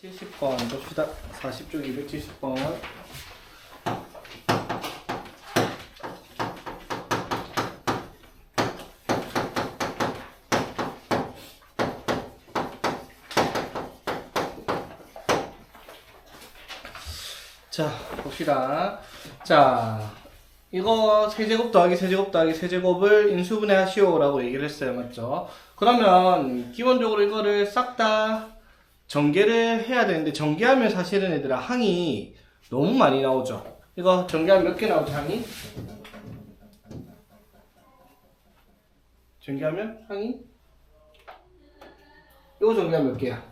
270번 봅시다. 40쪽 270번. 자, 봅시다. 자, 이거 세제곱 더하기 세제곱 더하기 세제곱을 인수분해 하시오라고 얘기를 했어요. 맞죠? 그러면 기본적으로 이거를 싹 다 전개를 해야 되는데, 전개하면 사실은 얘들아 항이 너무 많이 나오죠. 이거 전개하면 몇 개 나오죠, 항이? 전개하면 항이? 이거 전개하면 몇 개야?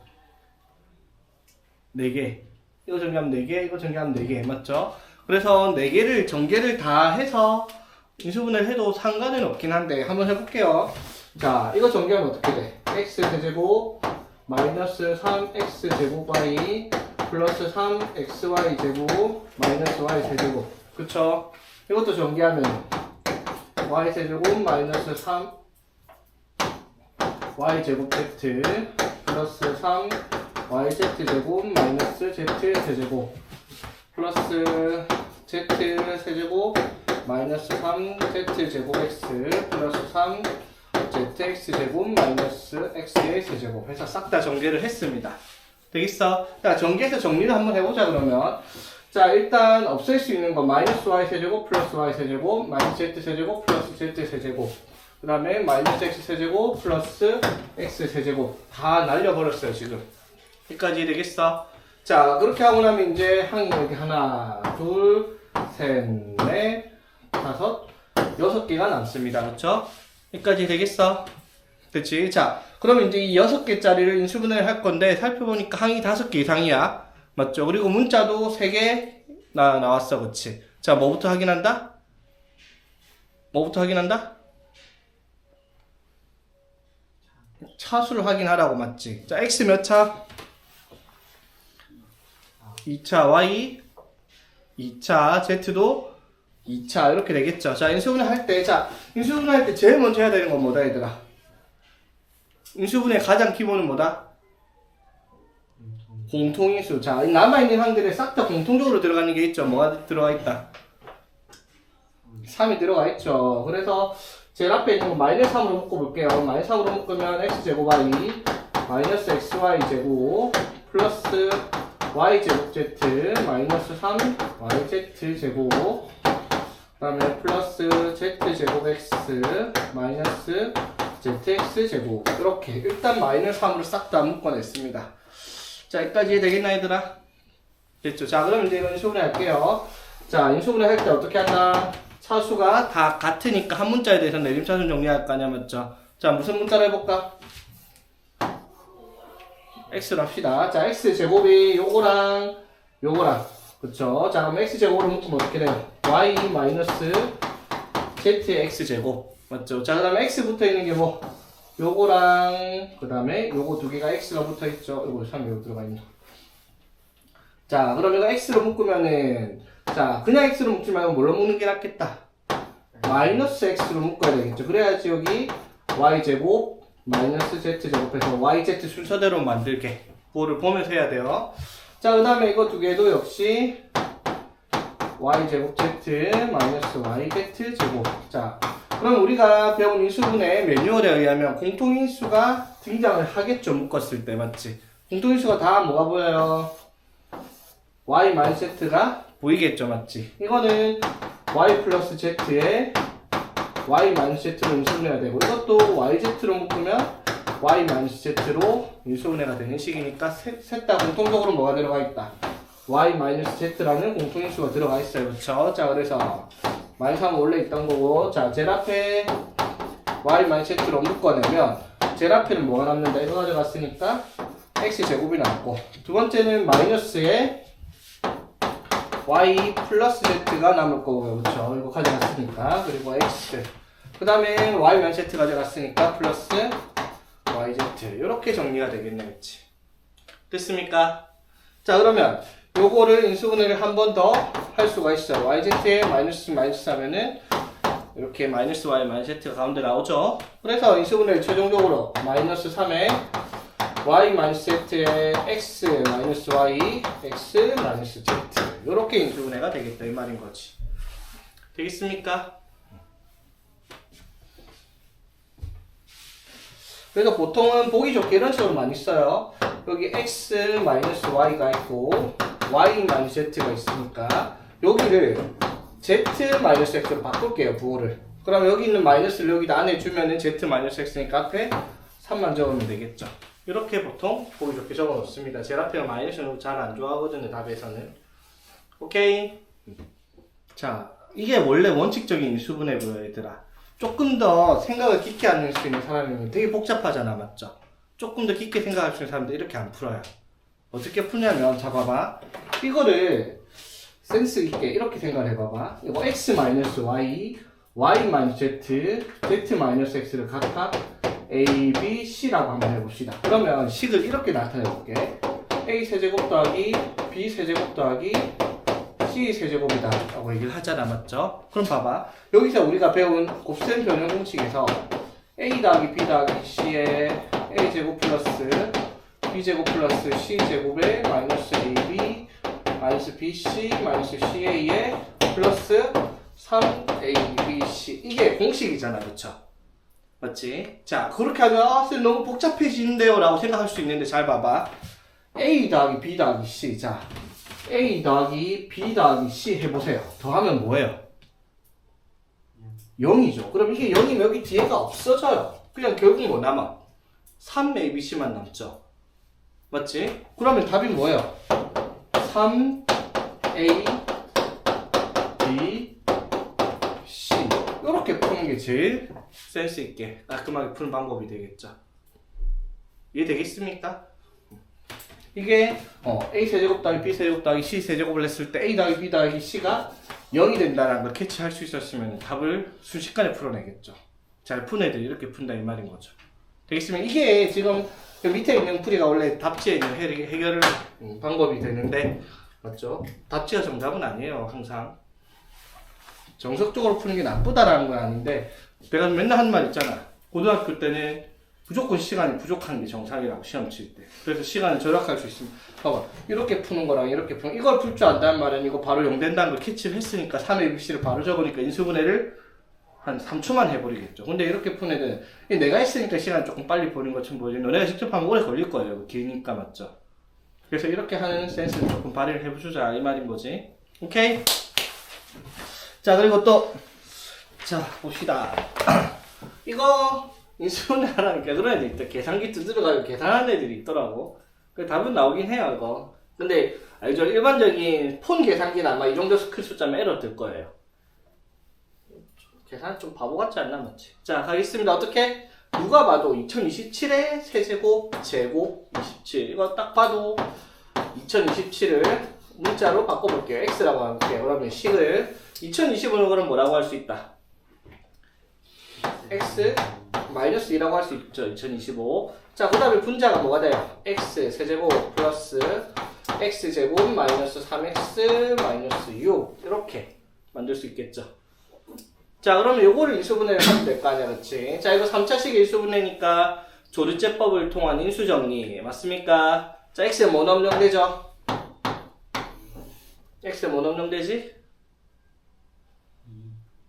4개. 이거 전개하면 4개, 이거 전개하면 4개. 맞죠? 그래서 4개를 전개를 다 해서 인수분해를 해도 상관은 없긴 한데 한번 해볼게요. 자, 이거 전개하면 어떻게 돼? x 세제곱 마이너스 3x제곱 y 플러스 3xy 제곱 마이너스 y 세제곱. 그쵸? 이것도 전개하면 y 세제곱 마이너스 3 y 제곱 z 플러스 3 yz 제곱 마이너스 z 세제곱 플러스 z 세제곱 마이너스 3z 제곱 x 플러스 3 zx 제곱 마이너스 x의 세제곱 해서 싹 다 전개를 했습니다. 되겠어? 자, 전개해서 정리를 한번 해보자. 그러면 자, 일단 없앨 수 있는 거 마이너스 y 세제곱 플러스 y 세제곱 마이너스 z 세제곱 플러스 z 세제곱 그 다음에 마이너스 x 세제곱 플러스 x 세제곱 다 날려버렸어요. 지금 여기까지 되겠어? 자, 그렇게 하고 나면 이제 항이 여기 하나 둘 셋 넷 다섯 6개가 남습니다. 그렇죠? 여기까지 되겠어? 그치? 자, 그럼 이제 이 6개짜리를 인수분해를 할 건데, 살펴보니까 항이 5개 이상이야. 맞죠? 그리고 문자도 3개 나왔어. 그치? 자, 뭐부터 확인한다? 뭐부터 확인한다? 차수를 확인하라고. 맞지? 자, x 몇 차? 2차 y 2차 z도 2차 이렇게 되겠죠. 자, 인수분해 할 때, 자, 인수분해 할 때 제일 먼저 해야 되는 건 뭐다, 얘들아? 인수분해 가장 기본은 뭐다? 공통인수. 자, 남아있는 항들에 싹 다 공통적으로 들어가는 게 있죠. 뭐가 들어가 있다? 3이 들어가 있죠. 그래서 제일 앞에 있는 거 마이너스 3으로 묶어볼게요. 마이너스 3으로 묶으면 x제곱 y 마이너스 xy 제곱 플러스 y제곱 z 마이너스 3 yz 제곱 그 다음에 플러스 z제곱 x 마이너스 zx 제곱 이렇게 일단 마이너스 3으로 싹 다 묶어냈습니다. 자, 여기까지 되겠나 얘들아? 됐죠? 자, 그럼 이제 이거 인수분해 할게요. 자, 인수분해 할 때 어떻게 한다? 차수가 다 같으니까 한 문자에 대해서 내림차순 정리할 거 아니야. 맞죠? 자, 무슨 문자로 해볼까? x로 합시다. 자, x제곱이 요거랑 요거랑 그쵸? 자, 그럼 x제곱으로 묶으면 어떻게 돼요? y 마이너스 zx제곱 맞죠? 자, 그 다음에 x 붙어있는 게 뭐? 요거랑 그 다음에 요거 두 개가 x가 붙어있죠? 요거 3이 여기 들어가있네. 자, 그럼 이거 x로 묶으면은 자, 그냥 x로 묶지 말고 뭘로 묶는 게 낫겠다? 마이너스 x로 묶어야 되겠죠? 그래야지 여기 y제곱 마이너스 z제곱해서 yz 순서대로 만들게 그거를 보면서 해야 돼요. 자, 그 다음에 이거 두 개도 역시 y제곱 z 마이너스 yz 제곱. 자, 그럼 우리가 배운 인수분해 매뉴얼에 의하면 공통인수가 등장을 하겠죠. 묶었을 때. 맞지? 공통인수가 다 뭐가 보여요? y 마이너스 z가 보이겠죠. 맞지? 이거는 y 플러스 z에 y 마이너스 z로 인수분해가 되고, 이것도 yz로 묶으면 y 마이너스 z로 인수분해가 되는 식이니까 셋 다 공통적으로 뭐가 들어가 있다? y 마이너스 z라는 공통인수가 들어가 있어요. 그렇죠? 자, 그래서 마이너스 3은 원래 있던 거고, 자, 제일 앞에 y 마이너스 z로 묶어내면 제일 앞에는 뭐가 남는다? 이거 가져갔으니까 x제곱이 남고, 두 번째는 마이너스에 y 플러스 z가 남을 거고요. 그렇죠? 이거 가져갔으니까. 그리고 x. 그 다음에 y 마이너스 z 가져갔으니까 플러스 yz. 이렇게 정리가 되겠네. 그치? 됐습니까? 자, 그러면 요거를 인수분해를 한 번 더 할 수가 있어요. yz에 마이너스 하면은 이렇게 마이너스 y 마이너스 z가 가운데 나오죠. 그래서 인수분해를 최종적으로 마이너스 3에 y 마이너스 z에 x 마이너스 y, x 마이너스 z 이렇게 인수분해가 되겠다 이 말인 거지. 되겠습니까? 그래서 보통은 보기 좋게 이런 식으로 많이 써요. 여기 x 마이너스 y가 있고 y 마이너스 z가 있으니까 여기를 z 마이너스 x로 바꿀게요. 부호를. 그럼 여기 있는 마이너스를 여기다 안에 주면은 z 마이너스 x니까 앞에 3만 적으면 되겠죠. 이렇게 보통 보기 좋게 적어 놓습니다. 제일 앞에 마이너스는 잘 안 좋아하거든요. 답에서는. 오케이. 자, 이게 원래 원칙적인 인수분해고요, 얘들아. 조금 더 생각을 깊게 할 수 있는 사람이면 되게 복잡하잖아, 맞죠? 조금 더 깊게 생각할 수 있는 사람들 이렇게 안 풀어요. 어떻게 푸냐면, 자, 봐봐. 이거를 센스 있게 이렇게 생각을 해봐봐. 이거 x 마이너스 y, y 마이너스 z, z 마이너스 x를 각각 a, b, c라고 한번 해봅시다. 그러면 식을 이렇게 나타내볼게. a 세제곱 더하기 b 세제곱 더하기 c 세제곱이다 라고 얘기를 하잖아, 맞죠? 그럼 봐봐. 여기서 우리가 배운 곱셈 변형 공식에서 a 더하기 b 더하기 c의 a 제곱 플러스 b 제곱 플러스 c 제곱에 마이너스 ab 마이너스 bc 마이너스 ca에 플러스 3abc 이게 공식이잖아, 그쵸? 맞지? 자, 그렇게 하면 쌤 너무 복잡해지는데요 라고 생각할 수 있는데 잘 봐봐. a 더하기 b 더하기 c. 자, a 더하기 b 더하기 c 해보세요. 더하면 뭐예요? 0이죠. 그럼 이게 0이면 여기 뒤에가 없어져요. 그냥 결국 뭐 남아? 3abc만 남죠. 맞지? 그러면 답이 뭐예요? 3a b c 이렇게 푸는 게 제일 센스 있게 깔끔하게 푸는 방법이 되겠죠. 이해되겠습니까? 이게 a 세제곱 더하기 b 세제곱 더하기 c 세제곱을 했을 때 a 더하기 b 더하기 c가 0이 된다는 걸 캐치할 수 있었으면 답을 순식간에 풀어내겠죠. 잘 푼 애들이 이렇게 푼다 이 말인 거죠. 되겠으면 이게 지금 밑에 있는 풀이가 원래 답지에 있는 해결 방법이 되는데 맞죠? 답지가 정답은 아니에요. 항상 정석적으로 푸는 게 나쁘다라는 건 아닌데 내가 맨날 하는 말 있잖아. 고등학교 때는 무조건 시간이 부족한 게 정상이라고 시험 칠 때. 그래서 시간을 절약할 수 있습니다. 봐봐. 이렇게 푸는 거랑 이렇게 푸는 이걸 풀 줄 안다는 말은 이거 바로 0 된다는 걸 캐치를 했으니까 3ABC를 바로 적으니까 인수분해를 한 3초만 해버리겠죠. 근데 이렇게 푸는 애들은 내가 했으니까 시간 조금 빨리 버린 것처럼 보이지 너네가 직접 하면 오래 걸릴 거예요. 기니까 맞죠? 그래서 이렇게 하는 센스를 조금 발휘를 해보자 이 말인 거지. 오케이? 자, 그리고 또 자, 봅시다. 이거 인수분해 하라니까 그런 애들 있다. 계산기 두드려가지고 계산하는 애들이 있더라고. 그 답은 나오긴 해요, 이거. 근데 알죠? 일반적인 폰 계산기는 아마 이 정도 큰 숫자면 에러 뜰 거예요. 계산 좀 바보 같지 않나, 맞지? 자, 가겠습니다. 어떻게? 누가 봐도 2027의 세제곱, 제곱, 27. 이거 딱 봐도 2027을 문자로 바꿔볼게요. x라고 할게요. 그러면 식을 2020을 그럼 뭐라고 할 수 있다? x 마이너스 2라고 할 수 있죠. 2025. 자, 그 다음에 분자가 뭐가 돼요? x 세제곱 플러스 x 제곱 마이너스 3x 마이너스 6 이렇게 만들 수 있겠죠. 자, 그러면 요거를 인수분해를 하면 될 거 아니야, 그렇지? 자, 이거 3차식 인수분해니까 조르제법을 통한 인수정리 맞습니까? 자, x에 뭐 넣으면 되죠? x에 뭐 넣으면 되지?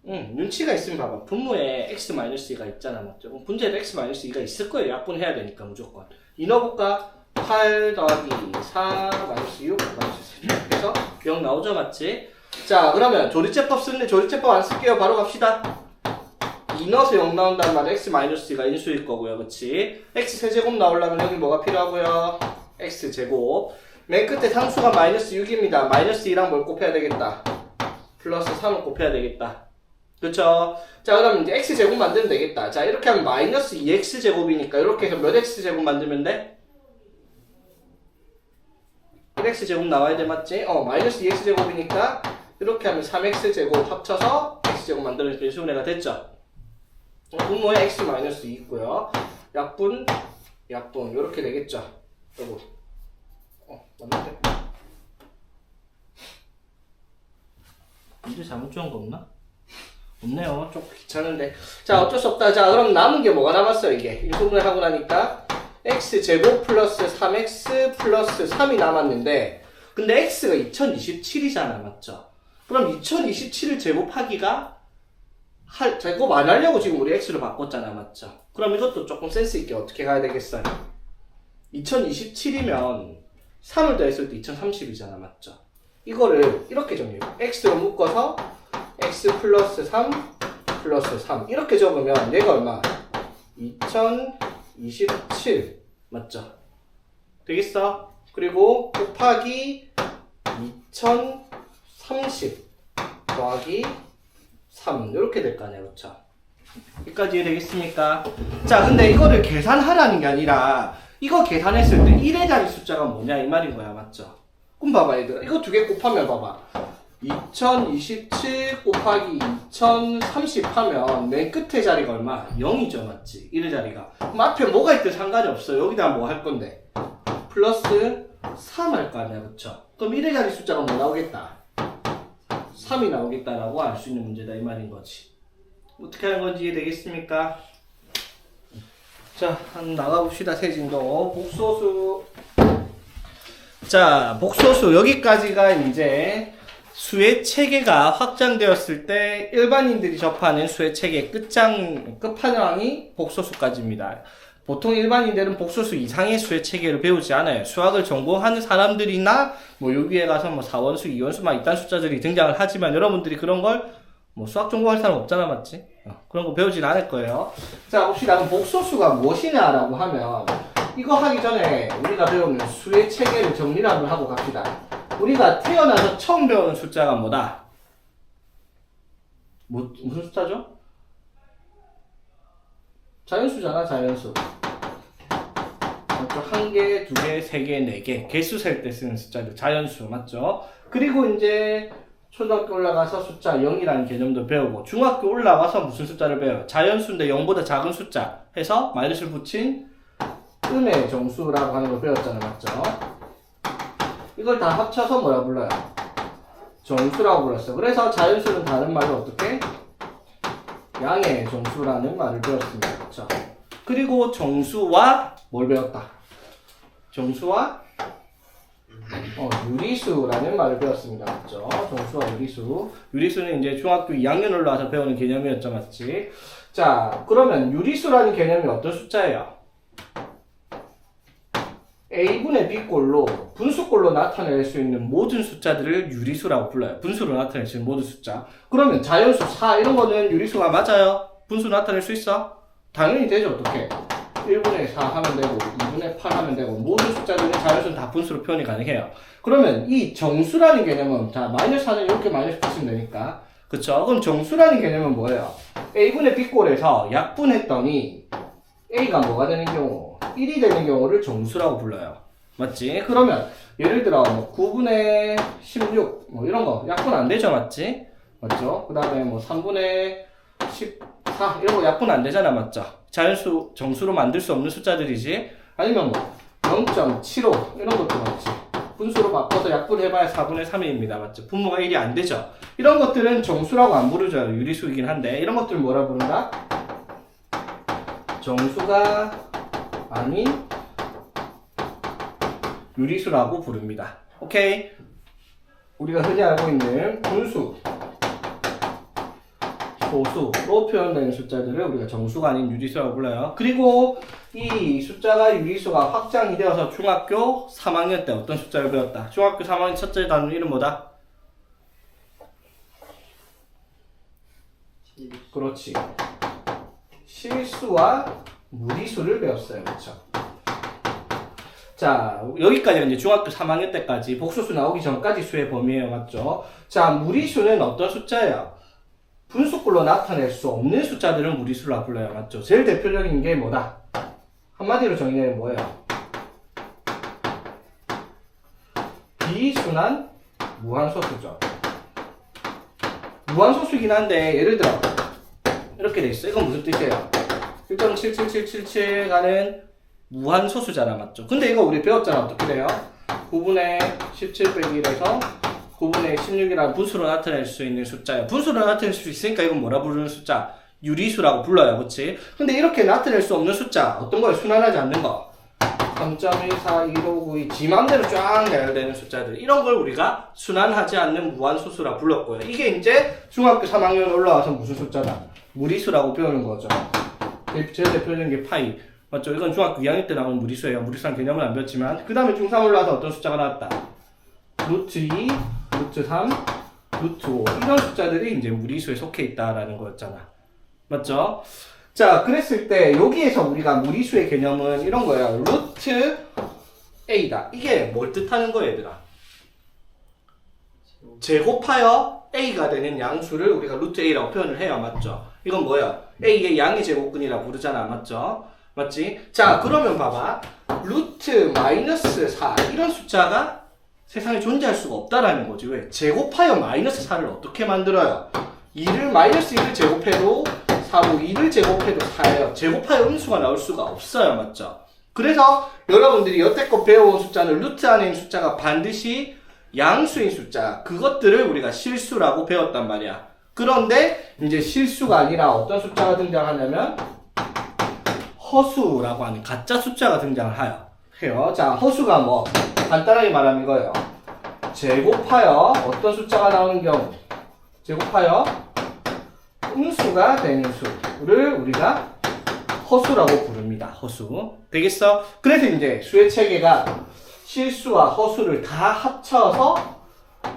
눈치가 있으면 봐봐. 분모에 x-2가 있잖아, 맞죠? 그럼 분자에도 x-2가 있을 거예요. 약분해야 되니까 무조건. 이 넣어볼까? 8 더하기 4 마이너스 6 마이너스 3 그래서 0 나오죠, 맞지? 자, 그러면 조리제법 쓰는데 조리제법 안 쓸게요. 바로 갑시다. 2 넣어서 0 나온다는 말은 x-2가 인수일 거고요, 그치? x 세제곱 나오려면 여기 뭐가 필요하고요? x제곱. 맨 끝에 상수가 마이너스 6입니다. 마이너스 2랑 뭘 곱해야 되겠다? 플러스 3을 곱해야 되겠다. 그쵸? 자, 그럼 이제 x제곱 만들면 되겠다. 자, 이렇게 하면 마이너스 2x제곱이니까 이렇게 해서 몇 x제곱 만들면 돼? 1x제곱 나와야 돼, 맞지? 마이너스 2x제곱이니까 이렇게 하면 3x제곱 합쳐서 x제곱 만들어서 인수분해가 됐죠? 분모에 x-2 있고요. 약분 이렇게 되겠죠? 여보. 맞는데? 이제 잘못 적은 거 없나? 없네요. 좀 귀찮은데. 자, 어쩔 수 없다. 자, 그럼 남은 게 뭐가 남았어요, 이게? 인수분해 하고 나니까 x제곱 플러스 3x 플러스 3이 남았는데 근데 x가 2027이잖아 맞죠? 그럼 2027을 제곱하기가 제곱 안 하려고 지금 우리 x로 바꿨잖아 맞죠? 그럼 이것도 조금 센스 있게 어떻게 가야 되겠어요? 2027이면 3을 더했을 때 2030이잖아 맞죠? 이거를 이렇게 정리해. x로 묶어서 x 플러스 3 플러스 3 이렇게 적으면 얘가 얼마? 2027 맞죠? 되겠어? 그리고 곱하기 2030 더하기 3 이렇게 될 거 아니야 그렇죠? 여기까지 되겠습니까? 자 근데 이거를 계산하라는 게 아니라 이거 계산했을 때 1의 자리 숫자가 뭐냐 이 말인 거야 맞죠? 그럼 봐봐 얘들아 이거 두 개 곱하면 봐봐 2027 곱하기 2030 하면 맨 끝에 자리가 얼마? 0이죠 맞지? 1의 자리가 그럼 앞에 뭐가 있든 상관이 없어 여기다 뭐 할 건데 플러스 3 할 거 아니야 그쵸? 그럼 1의 자리 숫자가 뭐 나오겠다? 3이 나오겠다라고 알 수 있는 문제다 이 말인 거지 어떻게 하는 건지 이해되겠습니까? 자, 한번 나가봅시다. 세진도 복소수. 자, 복소수 여기까지가 이제 수의 체계가 확장되었을 때 일반인들이 접하는 수의 체계 끝판왕이 복소수까지입니다. 보통 일반인들은 복소수 이상의 수의 체계를 배우지 않아요. 수학을 전공하는 사람들이나 뭐 여기에 가서 뭐 4원수, 2원수 막 이딴 숫자들이 등장을 하지만 여러분들이 그런 걸 뭐 수학 전공할 사람 없잖아 맞지? 그런 거 배우진 않을 거예요. 자 봅시다. 그럼 복소수가 무엇이냐라고 하면 이거 하기 전에 우리가 배우는 수의 체계를 정리를 한번 하고 갑시다. 우리가 태어나서 처음 배우는 숫자가 뭐다? 무슨 숫자죠? 자연수잖아 자연수. 한 개, 두 개, 세 개, 네 개. 개수 셀 때 쓰는 숫자들 자연수 맞죠? 그리고 이제 초등학교 올라가서 숫자 0이라는 개념도 배우고 중학교 올라와서 무슨 숫자를 배워요? 자연수인데 0보다 작은 숫자 해서 마이너스를 붙인 음의 정수라고 하는 걸 배웠잖아요 맞죠? 이걸 다 합쳐서 뭐라 불러요? 정수라고 불렀어요. 그래서 자연수는 다른 말로 어떻게? 양의 정수라는 말을 배웠습니다. 그렇죠? 그리고 정수와 뭘 배웠다? 정수와 유리수라는 말을 배웠습니다. 맞죠? 정수와 유리수. 유리수는 이제 중학교 2학년 올라와서 배우는 개념이었죠. 맞지? 자, 그러면 유리수라는 개념이 어떤 숫자예요? A분의 B꼴로 분수꼴로 나타낼 수 있는 모든 숫자들을 유리수라고 불러요. 분수로 나타낼 수 있는 모든 숫자. 그러면 자연수 4 이런 거는 유리수가 맞아요? 분수로 나타낼 수 있어? 당연히 되죠. 어떻게? 1분의 4 하면 되고 2분의 8 하면 되고 모든 숫자들은 자연수는 다 분수로 표현이 가능해요. 그러면 이 정수라는 개념은 자 마이너스 4는 이렇게 마이너스 붙이면 되니까 그쵸? 그럼 정수라는 개념은 뭐예요? A분의 B꼴에서 약분했더니 A가 뭐가 되는 경우? 1이 되는 경우를 정수라고 불러요. 맞지? 그러면 예를 들어 뭐 9분의 16 뭐 이런 거 약분 안 되죠. 맞지? 맞죠? 그 다음에 뭐 3분의 14 이런 거 약분 안 되잖아. 맞죠? 자연수 정수로 만들 수 없는 숫자들이지. 아니면 뭐 0.75 이런 것도 맞지. 분수로 바꿔서 약분해봐야 4분의 3입니다. 맞죠? 분모가 1이 안 되죠. 이런 것들은 정수라고 안 부르죠. 유리수이긴 한데 이런 것들은 뭐라 부른다? 정수가 아닌 유리수라고 부릅니다. 오케이? 우리가 흔히 알고 있는 분수, 소수로 표현되는 숫자들을 우리가 정수가 아닌 유리수라고 불러요. 그리고 이 숫자가 유리수가 확장이 되어서 중학교 3학년 때 어떤 숫자를 배웠다? 중학교 3학년 첫째 단원 이름 뭐다? 그렇지. 실수와 무리수를 배웠어요. 그렇죠? 자, 여기까지가 이제 중학교 3학년 때까지 복소수 나오기 전까지 수의 범위예요. 맞죠? 자, 무리수는 어떤 숫자예요? 분수꼴로 나타낼 수 없는 숫자들은 무리수라고 불러요. 맞죠? 제일 대표적인 게 뭐다? 한마디로 정의하면 뭐예요? 비순환 무한소수죠. 무한소수이긴 한데 예를 들어 이렇게 돼 있어. 이건 무슨 뜻이에요? 1.77777 가는 무한소수잖아. 맞죠? 근데 이거 우리 배웠잖아. 어떻게 돼요? 9분의 17 빼기 1에서 9분의 16이라는 분수로 나타낼 수 있는 숫자예요. 분수로 나타낼 수 있으니까 이건 뭐라 부르는 숫자? 유리수라고 불러요. 그치? 근데 이렇게 나타낼 수 없는 숫자 어떤 거예요? 순환하지 않는 거. 3.14159이 지 맘대로 쫙 나열되는 숫자들, 이런 걸 우리가 순환하지 않는 무한소수라 불렀고요. 이게 이제 중학교 3학년 올라와서 무슨 숫자다? 무리수라고 배우는 거죠. 제일 대표적인 게 파이, 맞죠? 이건 중학교 2학년 때 나오는 무리수예요. 무리수란 개념은 안 배웠지만, 그 다음에 중3 올라와서 어떤 숫자가 나왔다? 루트 2, 루트 3, 루트 5, 이런 숫자들이 이제 무리수에 속해 있다라는 거였잖아. 맞죠? 자, 그랬을 때 여기에서 우리가 무리수의 개념은 이런 거예요. 루트 A다. 이게 뭘 뜻하는 거예요, 얘들아? 제곱하여 A가 되는 양수를 우리가 루트 A라고 표현을 해요. 맞죠? 이건 뭐야? A의 양의 제곱근이라 부르잖아. 맞죠? 맞지? 자, 그러면 봐봐. 루트 마이너스 4, 이런 숫자가 세상에 존재할 수가 없다라는 거지. 왜? 제곱하여 마이너스 4를 어떻게 만들어요? 2를 마이너스 1을 제곱해도 4고 2를 제곱해도 4예요. 제곱하여 음수가 나올 수가 없어요. 맞죠? 그래서 여러분들이 여태껏 배워온 숫자는 루트 안에 있는 숫자가 반드시 양수인 숫자, 그것들을 우리가 실수라고 배웠단 말이야. 그런데 이제 실수가 아니라 어떤 숫자가 등장하냐면 허수라고 하는 가짜 숫자가 등장을 해요. 자, 허수가 뭐 간단하게 말하면 이거예요. 제곱하여 어떤 숫자가 나오는 경우, 제곱하여 음수가 되는 수를 우리가 허수라고 부릅니다. 허수. 되겠어? 그래서 이제 수의 체계가 실수와 허수를 다 합쳐서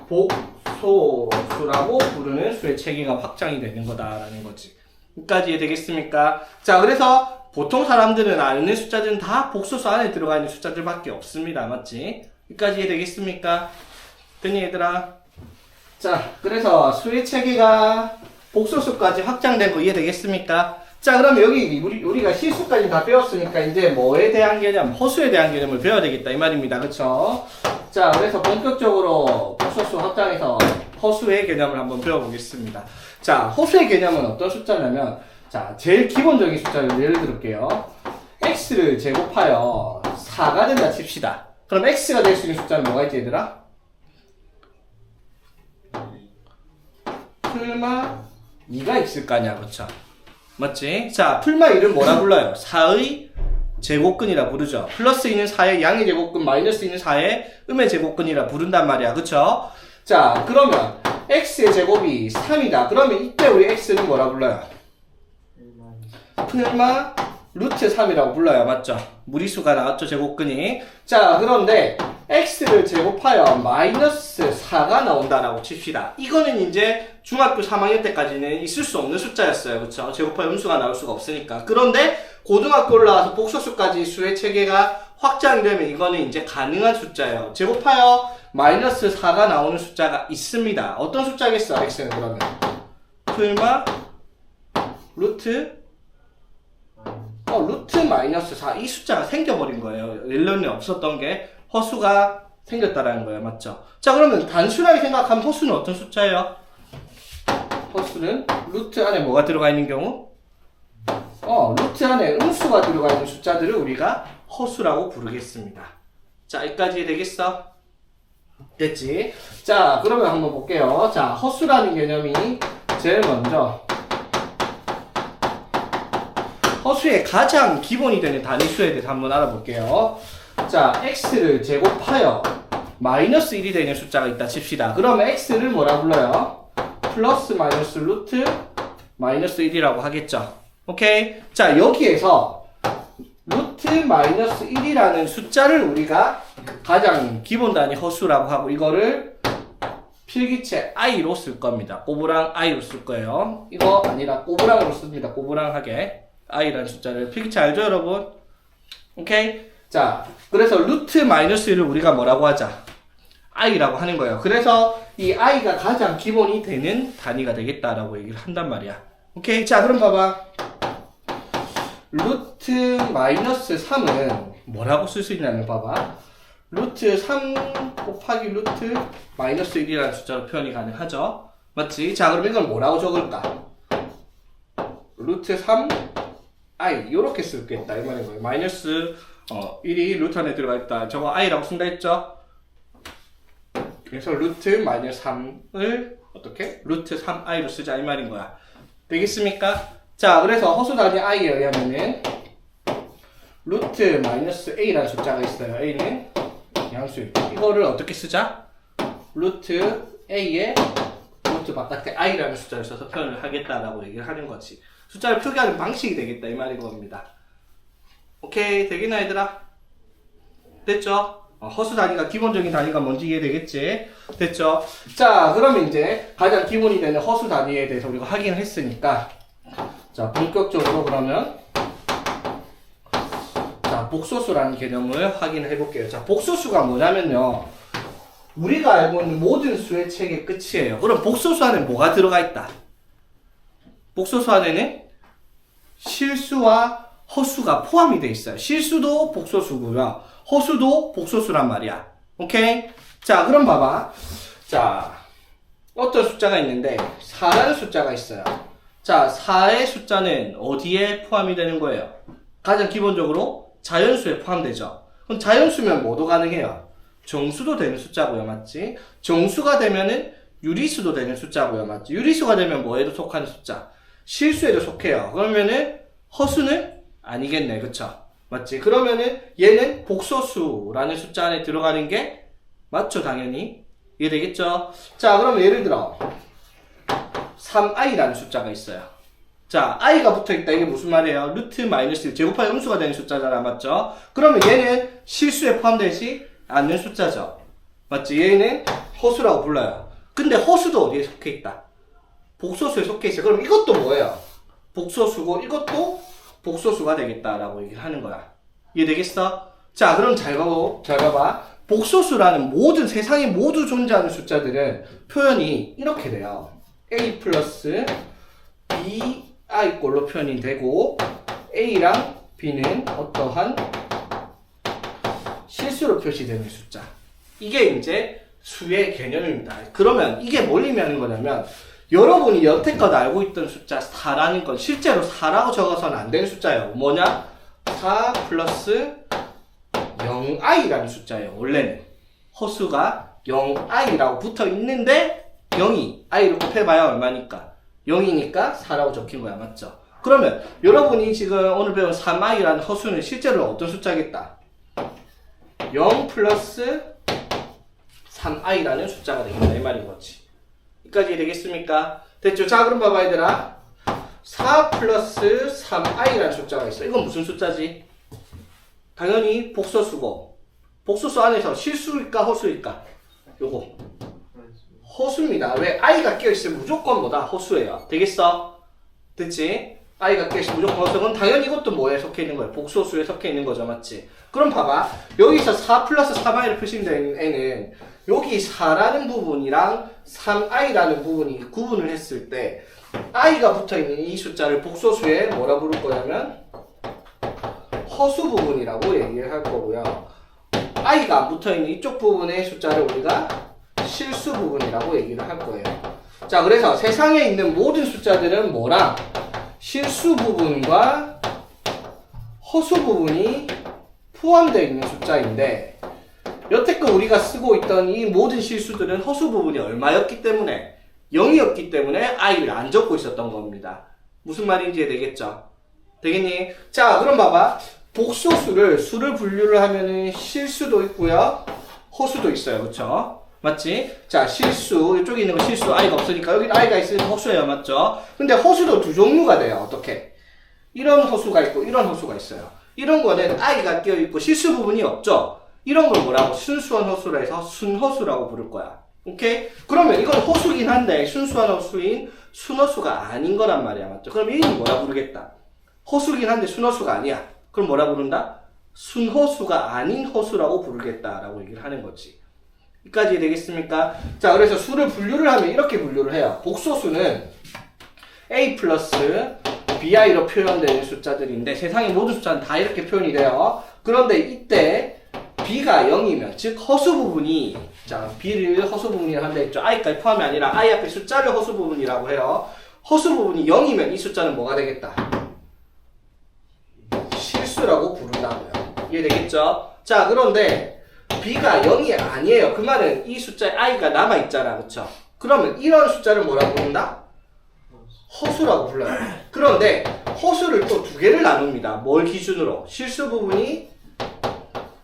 복소수라고 부르는 수의 체계가 확장이 되는 거다라는 거지. 여기까지 되겠습니까? 자, 그래서 보통 사람들은 아는 숫자들은 다 복소수 안에 들어가 있는 숫자들밖에 없습니다. 맞지? 여기까지 되겠습니까? 됐니, 얘들아? 자, 그래서 수의 체계가 복소수까지 확장된 거 이해되겠습니까? 자, 그럼 여기 우리가 실수까지 다 배웠으니까 이제 뭐에 대한 개념, 허수에 대한 개념을 배워야 되겠다 이 말입니다. 그쵸? 자, 그래서 본격적으로 복소수 확장해서 허수의 개념을 한번 배워보겠습니다. 자, 허수의 개념은 어떤 숫자냐면, 자, 제일 기본적인 숫자를 예를 들을게요. x를 제곱하여 4가 된다 칩시다. 그럼 x가 될 수 있는 숫자는 뭐가 있지, 얘들아? 풀마 2가 있을 거 아니야, 그쵸? 맞지? 자, 풀마 2를 뭐라 불러요? 4의 제곱근이라 부르죠. 플러스 있는 4의 양의 제곱근, 마이너스 있는 4의 음의 제곱근이라 부른단 말이야. 그쵸? 자, 그러면 x의 제곱이 3이다. 그러면 이때 우리 x는 뭐라 불러요? 풀마 루트 3이라고 불러요. 맞죠? 무리수가 나왔죠, 제곱근이. 자, 그런데 x를 제곱하여 마이너스 4가 나온다라고 칩시다. 이거는 이제 중학교 3학년 때까지는 있을 수 없는 숫자였어요. 그쵸? 제곱하여 음수가 나올 수가 없으니까. 그런데 고등학교 올라와서 복소수까지 수의 체계가 확장이 되면 이거는 이제 가능한 숫자예요. 제곱하여 마이너스 4가 나오는 숫자가 있습니다. 어떤 숫자겠어, x는 그러면? 풀마 루트 루트 마이너스 4, 이 숫자가 생겨버린 거예요. 예전에 없었던 게 허수가 생겼다라는 거예요. 맞죠? 자, 그러면 단순하게 생각하면 허수는 어떤 숫자예요? 허수는 루트 안에 뭐가 들어가 있는 경우? 루트 안에 음수가 들어가 있는 숫자들을 우리가 허수라고 부르겠습니다. 자, 여기까지 되겠어? 됐지? 자, 그러면 한번 볼게요. 자, 허수라는 개념이 제일 먼저 허수의 가장 기본이 되는 단위수에 대해서 한번 알아볼게요. 자, x를 제곱하여 마이너스 1이 되는 숫자가 있다 칩시다. 그러면 x를 뭐라 불러요? 플러스 마이너스 루트 마이너스 1이라고 하겠죠. 오케이? 자, 여기에서 루트 마이너스 1이라는 숫자를 우리가 가장 기본 단위 허수라고 하고, 이거를 필기체 i로 쓸 겁니다. 꼬부랑 i로 쓸 거예요. 이거 아니라 꼬부랑으로 씁니다. 꼬부랑하게. i라는 숫자를. 필기체 알죠, 여러분? 오케이? 자, 그래서 루트 마이너스 1을 우리가 뭐라고 하자? i라고 하는 거예요. 그래서 이 i가 가장 기본이 되는 단위가 되겠다라고 얘기를 한단 말이야. 오케이? 자, 그럼 봐봐. 루트 마이너스 3은 뭐라고 쓸 수 있냐면 봐봐. 루트 3 곱하기 루트 마이너스 1이라는 숫자로 표현이 가능하죠? 맞지? 자, 그럼 이건 뭐라고 적을까? 루트 3 i 요렇게 쓰겠다 이 말인 거예요. 마이너스 1이 루트 안에 들어가 있다. 저거 i라고 쓴다 했죠? 그래서 루트 마이너스 3을 어떻게? 루트 3i로 쓰자 이 말인 거야. 되겠습니까? 자, 그래서 허수 단위 i에 의하면은 루트 마이너스 a라는 숫자가 있어요. a는 양수입니다. 이거를 어떻게 쓰자? 루트 a에 루트 바깥에 i라는 숫자를 써서 표현을 하겠다라고 얘기를 하는 거지. 숫자를 표기하는 방식이 되겠다 이 말인 겁니다. 오케이, 되겠나 얘들아? 됐죠? 허수 단위가 기본적인 단위가 뭔지 이해되겠지? 됐죠? 자, 그러면 이제 가장 기본이 되는 허수 단위에 대해서 우리가 확인을 했으니까, 자, 본격적으로 그러면 자, 복소수라는 개념을 확인을 해볼게요. 자, 복소수가 뭐냐면요, 우리가 알고 있는 모든 수의 책의 끝이에요. 그럼 복소수 안에 뭐가 들어가 있다? 복소수 안에는 실수와 허수가 포함이 돼 있어요. 실수도 복소수고요, 허수도 복소수란 말이야. 오케이? 자, 그럼 봐봐. 자, 어떤 숫자가 있는데 4라는 숫자가 있어요. 자, 4의 숫자는 어디에 포함이 되는 거예요? 가장 기본적으로 자연수에 포함되죠. 그럼 자연수면 뭐도 가능해요? 정수도 되는 숫자고요, 맞지? 정수가 되면은 유리수도 되는 숫자고요, 맞지? 유리수가 되면 뭐에도 속하는 숫자? 실수에도 속해요. 그러면은 허수는 아니겠네, 그쵸? 맞지? 그러면은 얘는 복소수라는 숫자 안에 들어가는 게 맞죠, 당연히? 이해되겠죠? 자, 그러면 예를 들어 3i라는 숫자가 있어요. 자, i가 붙어있다. 이게 무슨 말이에요? 루트 마이너스 1 제곱하기 음수가 되는 숫자잖아, 맞죠? 그러면 얘는 실수에 포함되지 않는 숫자죠. 맞지? 얘는 허수라고 불러요. 근데 허수도 어디에 속해있다? 복소수에 속해있어요. 그럼 이것도 뭐예요? 복소수고 이것도 복소수가 되겠다라고 얘기를 하는 거야. 이해되겠어? 자, 그럼 잘 봐봐. 복소수라는 모든 세상에 모두 존재하는 숫자들은 표현이 이렇게 돼요. a 플러스 bi 꼴로 표현이 되고, a랑 b는 어떠한 실수로 표시되는 숫자. 이게 이제 수의 개념입니다. 그러면 이게 뭘 의미하는 거냐면, 여러분이 여태껏 알고 있던 숫자 4라는 건 실제로 4라고 적어서는 안 되는 숫자예요. 뭐냐? 4 플러스 0i라는 숫자예요. 원래는 허수가 0i라고 붙어 있는데 0이 i로 곱해봐야 얼마니까? 0이니까 4라고 적힌 거야, 맞죠? 그러면 여러분이 지금 오늘 배운 3i라는 허수는 실제로 어떤 숫자겠다? 0 플러스 3i라는 숫자가 되겠다 이 말인 거지. 여기까지 되겠습니까? 됐죠? 자, 그럼 봐봐 얘들아. 4 플러스 3i라는 숫자가 있어. 이건 무슨 숫자지? 당연히 복소수고, 복소수 안에서 실수일까 허수일까? 요거 허수입니다. 왜? i가 끼어있으면 무조건 뭐다? 허수예요. 되겠어? 됐지? i가 끼어있으면 무조건 허수. 그럼 당연히 이것도 뭐에 속해 있는 거예요? 복소수에 속해 있는 거죠, 맞지? 그럼 봐봐. 여기서 4 플러스 3i를 표시된 애는 여기 4라는 부분이랑 3i라는 부분이 구분을 했을 때 i가 붙어있는 이 숫자를 복소수에 뭐라 부를 거냐면 허수 부분이라고 얘기를 할 거고요. i가 안 붙어있는 이쪽 부분의 숫자를 우리가 실수 부분이라고 얘기를 할 거예요. 자, 그래서 세상에 있는 모든 숫자들은 뭐랑 실수 부분과 허수 부분이 포함되어 있는 숫자인데, 여태껏 우리가 쓰고 있던 이 모든 실수들은 허수 부분이 얼마였기 때문에 0이었기 때문에 i를 안 적고 있었던 겁니다. 무슨 말인지 되겠죠? 되겠니? 자, 그럼 봐봐. 복소수를 수를 분류를 하면은 실수도 있고요, 허수도 있어요. 그쵸? 맞지? 자, 실수, 이쪽에 있는 거 실수, i가 없으니까 여기 i가 있으니까 허수예요. 맞죠? 근데 허수도 두 종류가 돼요. 어떻게? 이런 허수가 있고 이런 허수가 있어요. 이런 거는 i가 끼어있고 실수 부분이 없죠? 이런 걸 뭐라고? 순수한 허수라 해서 순허수라고 부를 거야. 오케이? 그러면 이건 허수긴 한데 순수한 허수인 순허수가 아닌 거란 말이야. 맞죠? 그럼 얘는 뭐라 부르겠다? 허수긴 한데 순허수가 아니야. 그럼 뭐라 부른다? 순허수가 아닌 허수라고 부르겠다라고 얘기를 하는 거지. 여기까지 되겠습니까? 자, 그래서 수를 분류를 하면 이렇게 분류를 해요. 복소수는 a 플러스 bi로 표현되는 숫자들인데 세상의 모든 숫자는 다 이렇게 표현이 돼요. 그런데 이때 b가 0이면, 즉 허수 부분이, 자, b를 허수 부분이라고 한다 했죠. i까지 포함이 아니라 i 앞에 숫자를 허수 부분이라고 해요. 허수 부분이 0이면 이 숫자는 뭐가 되겠다? 실수라고 부른다고요. 이해되겠죠? 자, 그런데 b가 0이 아니에요. 그 말은 이 숫자에 i가 남아있잖아. 그쵸? 그러면 이런 숫자를 뭐라고 부른다? 허수라고 불러요. 그런데 허수를 또 두 개를 나눕니다. 뭘 기준으로? 실수 부분이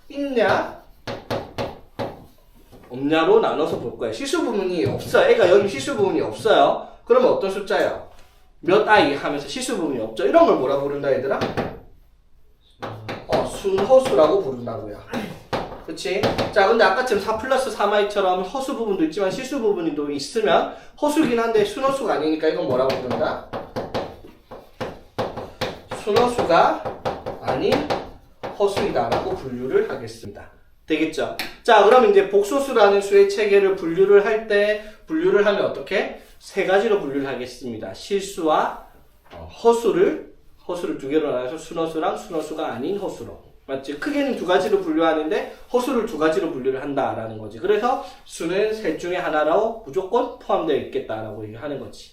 있냐 없냐로 나눠서 볼 거예요. 실수 부분이 없어요. 애가 여기 실수 부분이 없어요. 그러면 어떤 숫자예요? 몇 i 하면서 실수 부분이 없죠. 이런 걸 뭐라 부른다 얘들아? 순허수라고 부른다고요. 그치? 자, 근데 아까처럼 4 플러스 3i처럼 허수 부분도 있지만 실수 부분이 또 있으면 허수긴 한데 순허수가 아니니까 이건 뭐라고 부른다? 순허수가 아닌 허수이다라고 분류를 하겠습니다. 되겠죠? 자, 그럼 이제 복소수라는 수의 체계를 분류를 하면 어떻게? 세 가지로 분류를 하겠습니다. 실수와 허수를 두 개로 나눠서 순허수랑 순허수가 아닌 허수로. 맞지? 크게는 두 가지로 분류하는데 허수를 두 가지로 분류를 한다라는 거지. 그래서 수는 셋 중에 하나로 무조건 포함되어 있겠다라고 얘기하는 거지.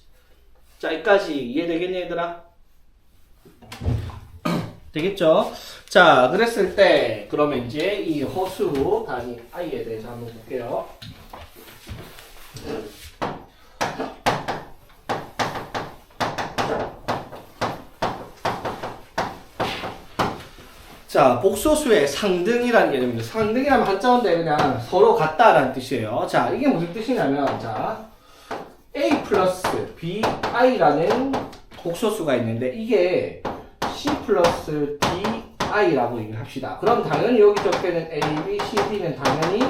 자, 여기까지 이해되겠니 얘들아? 되겠죠? 자, 그랬을 때 그러면 이제 이 허수 단위 i에 대해서 한번 볼게요. 자, 복소수의 상등이라는 개념입니다. 상등이라면 한자어인데 그냥 서로 같다라는 뜻이에요. 자, 이게 무슨 뜻이냐면, 자, a 플러스 bi라는 복소수가 있는데, 이게 c 플러스 di라고 얘기합시다. 그럼 당연히 여기 적혀있는 a, b, c, d는 당연히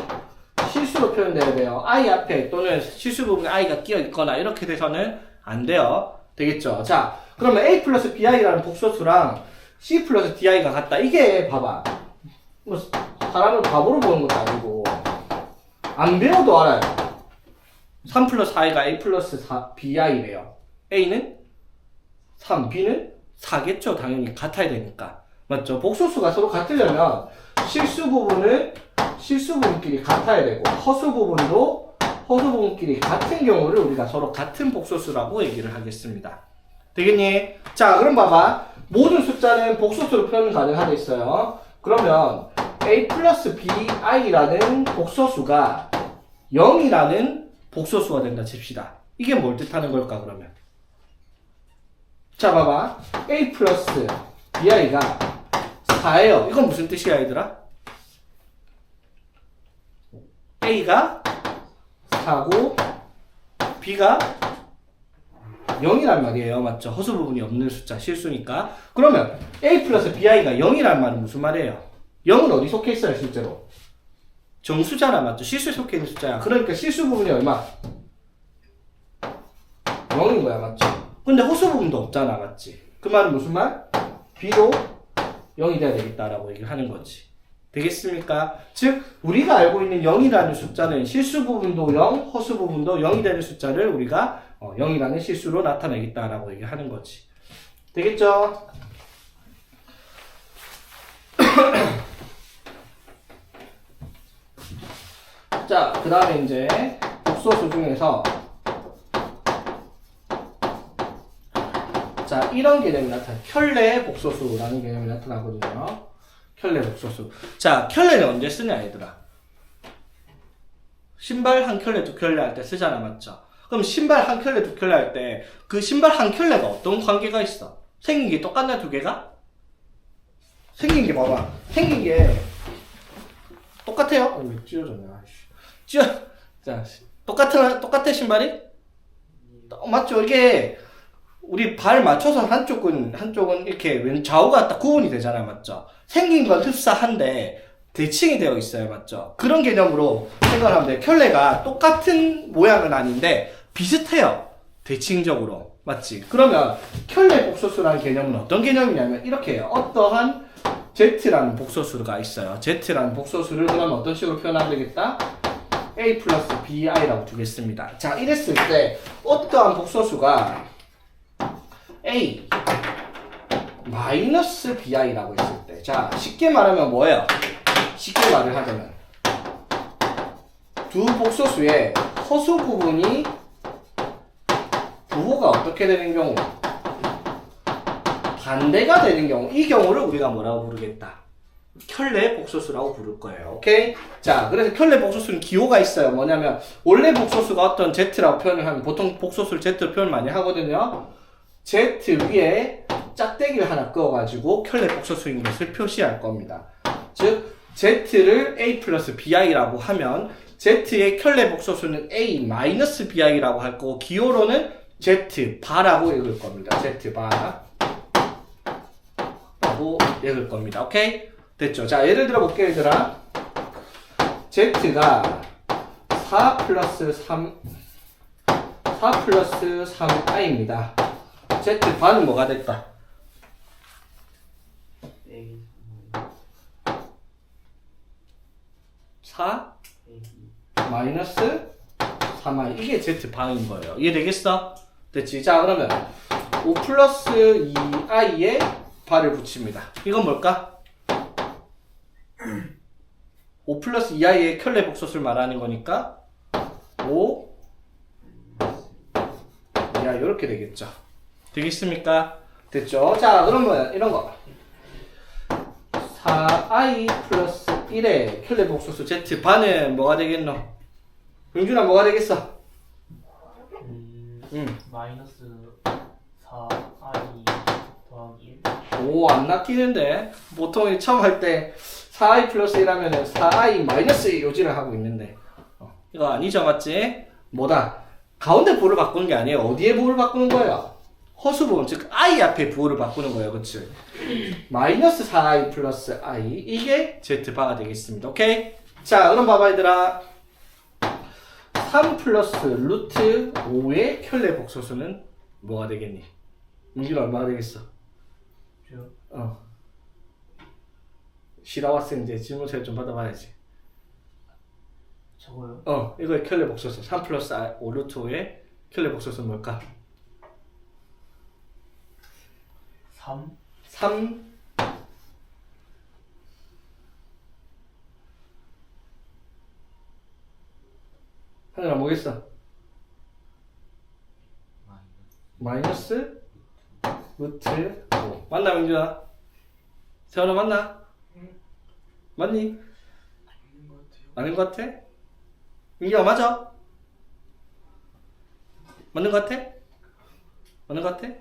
실수로 표현돼야 돼요. i 앞에 또는 실수 부분에 i가 끼어 있거나 이렇게 돼서는 안 돼요. 되겠죠? 자, 그러면 a 플러스 bi라는 복소수랑 C 플러스 DI가 같다. 이게 봐봐. 뭐 사람을 바보로 보는 것도 아니고 안 배워도 알아요. 3 플러스 4이가 A 플러스 BI래요. A는 3, B는 4겠죠. 당연히 같아야 되니까. 맞죠? 복소수가 서로 같으려면 실수 부분끼리 같아야 되고 허수 부분도 허수 부분끼리 같은 경우를 우리가 서로 같은 복소수라고 얘기를 하겠습니다. 되겠니? 자, 그럼 봐봐. 모든 숫자는 복소수로 표현 가능하다 있어요. 그러면 a 플러스 bi라는 복소수가 0이라는 복소수가 된다 칩시다. 이게 뭘 뜻하는 걸까 그러면? 자, 봐봐. a 플러스 bi가 4예요. 이건 무슨 뜻이야 얘들아? a가 4고 b가 0이란 말이에요. 맞죠? 허수 부분이 없는 숫자, 실수니까. 그러면 a 플러스 bi가 0이란 말은 무슨 말이에요? 0은 어디 속해 있어요, 실제로? 정수잖아, 맞죠? 실수에 속해 있는 숫자야. 그러니까 실수 부분이 얼마? 0인 거야, 맞죠? 근데 허수 부분도 없잖아, 맞지? 그 말은 무슨 말? b도 0이 돼야 되겠다라고 얘기를 하는 거지. 되겠습니까? 즉, 우리가 알고 있는 0이라는 숫자는 실수 부분도 0, 허수 부분도 0이 되는 숫자를 우리가 0이라는 실수로 나타내겠다라고 얘기하는 거지. 되겠죠? 자, 그 다음에 이제 복소수 중에서 자, 이런 개념이 나타나요. 켤레 복소수라는 개념이 나타나거든요. 켤레 복소수. 자, 켤레는 언제 쓰냐 얘들아? 신발 한 켤레 두 켤레 할 때 쓰잖아, 맞죠? 그럼 신발 한 켤레 두 켤레 할 때 그 신발 한 켤레가 어떤 관계가 있어? 생긴 게 똑같나 두 개가? 생긴 게 봐봐. 생긴 게 똑같아요? 왜 찢어졌냐? 자, 똑같아 신발이? 맞죠? 이게 우리 발 맞춰서 한쪽은 이렇게 좌우가 딱 구분이 되잖아, 맞죠? 생긴 건 흡사한데 대칭이 되어 있어요, 맞죠? 그런 개념으로 생각을 하면 돼요. 켤레가 똑같은 모양은 아닌데 비슷해요, 대칭적으로. 맞지? 그러면 켤레 복소수라는 개념은 어떤 개념이냐면 이렇게 해요. 어떠한 Z라는 복소수가 있어요. Z라는 복소수를 그러면 어떤 식으로 표현하면 되겠다? A 플러스 BI라고 두겠습니다. 자, 이랬을 때 어떠한 복소수가 A 마이너스 BI라고 했을 때, 자, 쉽게 말하면 뭐예요? 쉽게 말을 하자면 두 복소수의 허수 부분이 부호가 어떻게 되는 경우? 반대가 되는 경우, 이 경우를 우리가 뭐라고 부르겠다? 켤레 복소수라고 부를 거예요. 오케이? 자, 그래서 켤레 복소수는 기호가 있어요. 뭐냐면 원래 복소수가 어떤 Z라고 표현을 하면 보통 복소수를 Z로 표현 많이 하거든요. Z 위에 짝대기를 하나 그어가지고 켤레 복소수인 것을 표시할 겁니다. 즉 Z를 A 플러스 BI라고 하면 Z의 켤레 복소수는 A 마이너스 BI라고 할 거고 기호로는 Z 바라고 읽을 겁니다. Z 바라고 읽을 겁니다. 오케이? 됐죠? 자, 예를 들어 볼게요, 얘들아. Z가 4 플러스 3i입니다. Z 반은 뭐가 됐다? A 4 마이너스 3i. 이게 Z 방인 거예요. 이해되겠어? 됐지? 자, 그러면 5 플러스 2i에 발을 붙입니다. 이건 뭘까? 5 플러스 2i의 켤레 복소수를 말하는 거니까 5 2i 이렇게 되겠죠. 되겠습니까? 됐죠? 자, 그러면 이런 거 4i 플러스 1의 켤레 복소수 Z 반은 뭐가 되겠노? 용준아 뭐가 되겠어? 마이너스 4i 더하기 1. 오, 안 낚이는데? 보통 처음 할 때 4i 플러스 1하면은 4i 마이너스 1 요지를 하고 있는데 이거 아니죠, 맞지? 뭐다? 가운데 부호를 바꾸는 게 아니에요. 어디에 부호를 바꾸는 거예요? 허수 부호, 즉 i 앞에 부호를 바꾸는 거예요, 그치? 마이너스 4i 플러스 i 이게 z바가 되겠습니다. 오케이? 자, 그럼 봐봐 얘들아. 3 플러스 루트 5의 켤레 복소수는 뭐가 되겠니? 민규는 얼마가 되겠어? 시라왔으니 이제 질문서를 좀 받아봐야지. 저거요? 이거의 켤레 복소수 3 플러스 5 루트 5의 켤레 복소수는 뭘까? 3 하늘아 뭐겠어? 마이너스 루트 5 맞나 민규야? 세원아 맞나? 맞니? 아닌 것 같아? 민규야 맞아? 맞는 것 같아? 맞는 것 같아?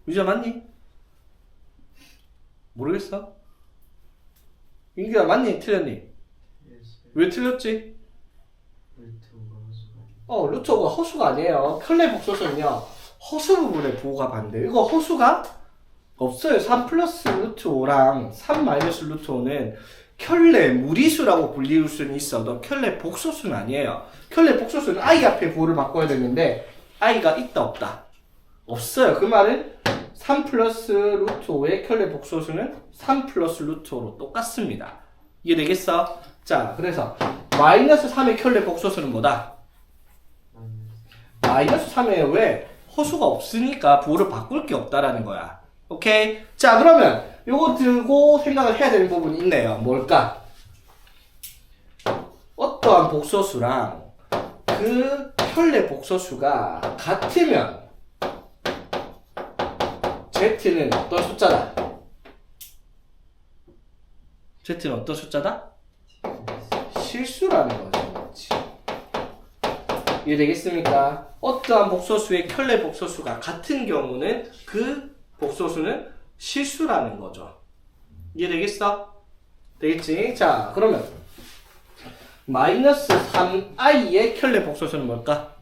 유주야 맞니? 모르겠어? 민규야 맞니? 틀렸니? 왜 틀렸지? 루트 5가 허수가 아니에요. 켤레 복소수는요 허수 부분의 부호가 반대예요. 이거 허수가 없어요. 3 플러스 루트 5랑 3 마이너스 루트 5는 켤레 무리수라고 불릴 수는 있어도 켤레 복소수는 아니에요. 켤레 복소수는 i 앞에 부호를 바꿔야 되는데 i가 있다 없다? 없어요. 그 말은 3 플러스 루트 5의 켤레 복소수는 3 플러스 루트 5로 똑같습니다. 이해되겠어? 자, 그래서 마이너스 3의 켤레 복소수는 뭐다? 마이너스 3에 왜? 허수가 없으니까 부호를 바꿀 게 없다라는 거야. 오케이? 자, 그러면 요거 들고 생각을 해야 되는 부분이 있네요. 뭘까? 어떠한 복소수랑 그 켤레 복소수가 같으면 Z는 어떤 숫자다? Z는 어떤 숫자다? 실수라는 거죠. 맞지? 이해되겠습니까? 어떠한 복소수의 켤레 복소수가 같은 경우는 그 복소수는 실수라는 거죠. 이해되겠어? 되겠지? 자, 그러면 마이너스 3i의 켤레 복소수는 뭘까?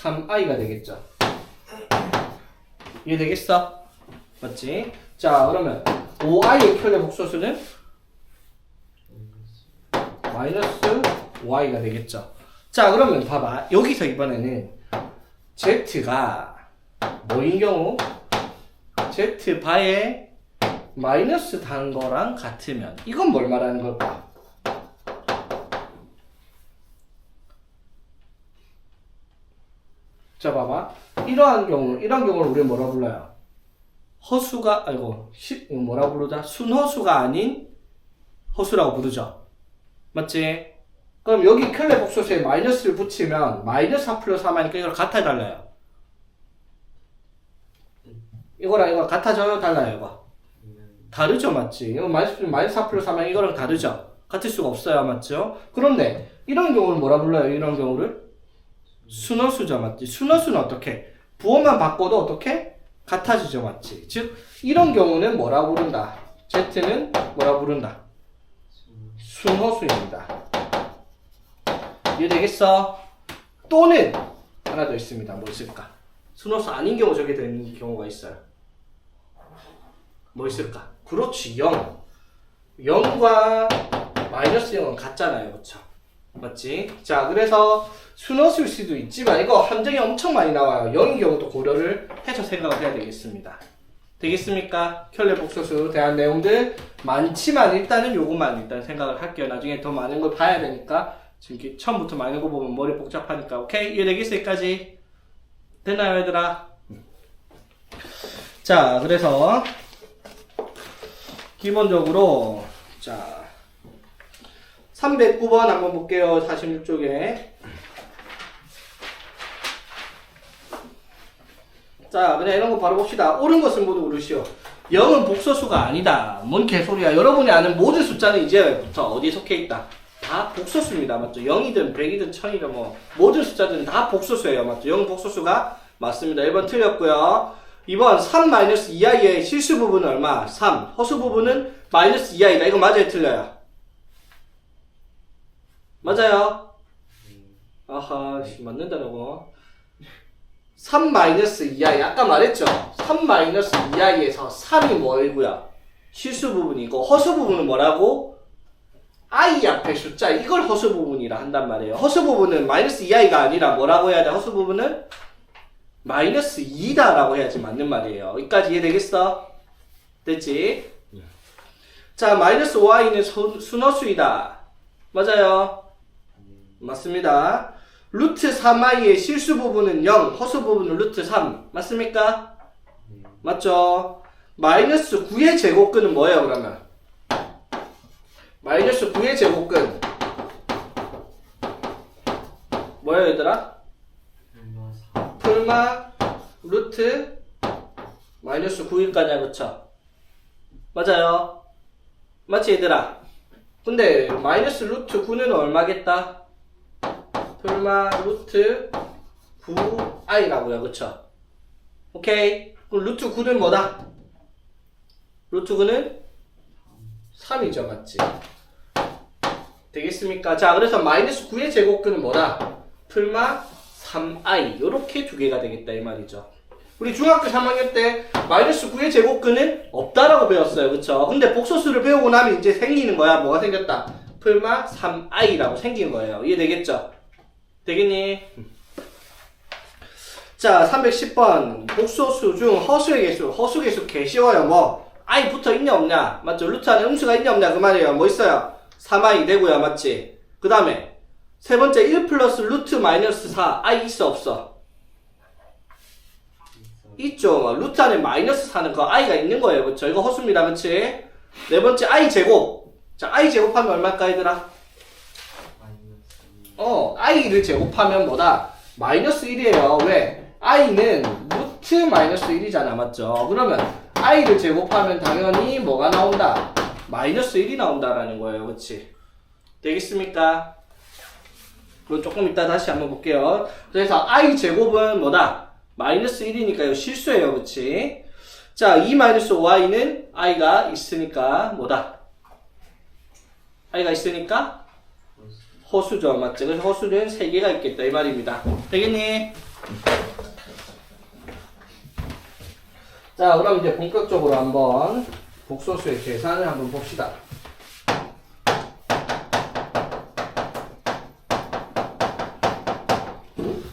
3i가 되겠죠. 이해되겠어? 맞지? 자, 그러면 5i의 켤레 복소수는 마이너스 5i가 되겠죠. 자, 그러면 봐봐. 여기서 이번에는 z가 뭐인 경우? z바에 마이너스 단 거랑 같으면 이건 뭘 말하는 걸까? 자, 봐봐. 이런 경우를 우리는 뭐라 불러요? 허수가, 뭐라 부르자? 순허수가 아닌 허수라고 부르죠. 맞지? 그럼 여기 켤레 복소수에 마이너스를 붙이면 마이너스 4 플러스 3하니까 이걸 같아달라요. 이거랑 이거 같아져요? 달라요? 이거? 다르죠, 맞지? 이거 마이너스 4 플러스 3하면 이거랑 다르죠? 같을 수가 없어요, 맞죠? 그런데 이런 경우를 뭐라 불러요? 이런 경우를? 순허수죠, 맞지? 순허수는 어떻게? 부호만 바꿔도 어떻게? 같아지죠, 맞지? 즉 이런 경우는 뭐라고 부른다? Z는 뭐라고 부른다? 순호수입니다. 이해되겠어? 또는 하나 더 있습니다. 뭐 있을까? 순호수 아닌 경우 저게 되는 경우가 있어요. 뭐 있을까? 그렇지, 0. 0과 마이너스 0은 같잖아요. 그쵸? 맞지? 자, 그래서 순호수일 수도 있지만 이거 함정이 엄청 많이 나와요. 0인 경우도 고려를 해서 생각을 해야 되겠습니다. 되겠습니까? 켤레 복소수 대한 내용들 많지만 일단은 요것만 일단 생각을 할게요. 나중에 더 많은 걸 봐야 되니까 지금 이렇게 처음부터 많은 거 보면 머리 복잡하니까. 오케이? 이해되겠어? 여기까지? 됐나요, 얘들아? 자, 그래서 기본적으로 자 309번 한번 볼게요. 46쪽에. 자, 그냥 이런 거 바로 봅시다. 옳은 것은 모두 옳으시오. 0은 복소수가 아니다. 뭔 개소리야. 여러분이 아는 모든 숫자는 이제부터 어디에 속해 있다? 다 복소수입니다. 맞죠? 0이든 100이든 1000이든 뭐 모든 숫자들은 다 복소수예요. 맞죠? 0은 복소수가 맞습니다. 1번 틀렸고요. 2번 3-2i의 실수 부분은 얼마? 3. 허수 부분은 마이너스 2i다. 이거 맞아요? 틀려요? 맞아요? 아하, 맞는다라고. 3-2i. 아까 말했죠? 3-2i에서 3이 뭐이고요? 실수 부분이고, 허수 부분은 뭐라고? i 앞에 숫자. 이걸 허수 부분이라 한단 말이에요. 허수 부분은 마이너스 2i가 아니라 뭐라고 해야 돼? 허수 부분은 마이너스 2다 라고 해야지 맞는 말이에요. 여기까지 이해되겠어? 됐지? 자, 마이너스 5i는 순허수이다. 맞아요? 맞습니다. 루트 3i의 실수 부분은 0, 허수 부분은 루트 3. 맞습니까? 맞죠? 마이너스 9의 제곱근은 뭐예요, 그러면? 마이너스 9의 제곱근. 뭐예요, 얘들아? 풀마 루트 마이너스 9일까지야, 그쵸? 맞아요? 맞지, 얘들아? 근데 마이너스 루트 9는 얼마겠다? 풀마 루트 9i라고요, 그쵸? 오케이? 그럼 루트 9는 뭐다? 루트 9는 3이죠, 맞지? 되겠습니까? 자, 그래서 마이너스 9의 제곱근은 뭐다? 풀마 3i. 요렇게 두 개가 되겠다, 이 말이죠. 우리 중학교 3학년 때 마이너스 9의 제곱근은 없다라고 배웠어요, 그쵸? 근데 복소수를 배우고 나면 이제 생기는 거야. 뭐가 생겼다? 풀마 3i라고 생긴 거예요. 이해되겠죠? 되겠니? 자, 310번. 복소수 중 허수의 개수. 허수 개수 개 쉬워요. 뭐? i 붙어 있냐 없냐? 맞죠? 루트 안에 음수가 있냐 없냐? 그 말이에요. 뭐 있어요? 3i 되고요. 맞지? 그 다음에 세 번째 1 플러스 루트 마이너스 4. i 있어 없어? 있죠. 루트 안에 마이너스 4는 그 i가 있는 거예요. 그쵸? 이거 허수입니다. 그치? 네 번째 i 제곱. 자, i 제곱하면 얼마일까, 얘들아? i를 제곱하면 뭐다? 마이너스 1이에요. 왜? i는 루트 마이너스 1이잖아. 맞죠? 그러면 i를 제곱하면 당연히 뭐가 나온다? 마이너스 1이 나온다라는 거예요. 그치? 되겠습니까? 그럼 조금 이따 다시 한번 볼게요. 그래서 i 제곱은 뭐다? 마이너스 1이니까 이거 실수예요. 그치? 자, 2 마이너스 5i는 i가 있으니까 뭐다? i가 있으니까 허수죠. 맞죠? 그래서 허수는 3개가 있겠다. 이 말입니다. 되겠니? 자, 그럼 이제 본격적으로 한번 복소수의 계산을 한번 봅시다.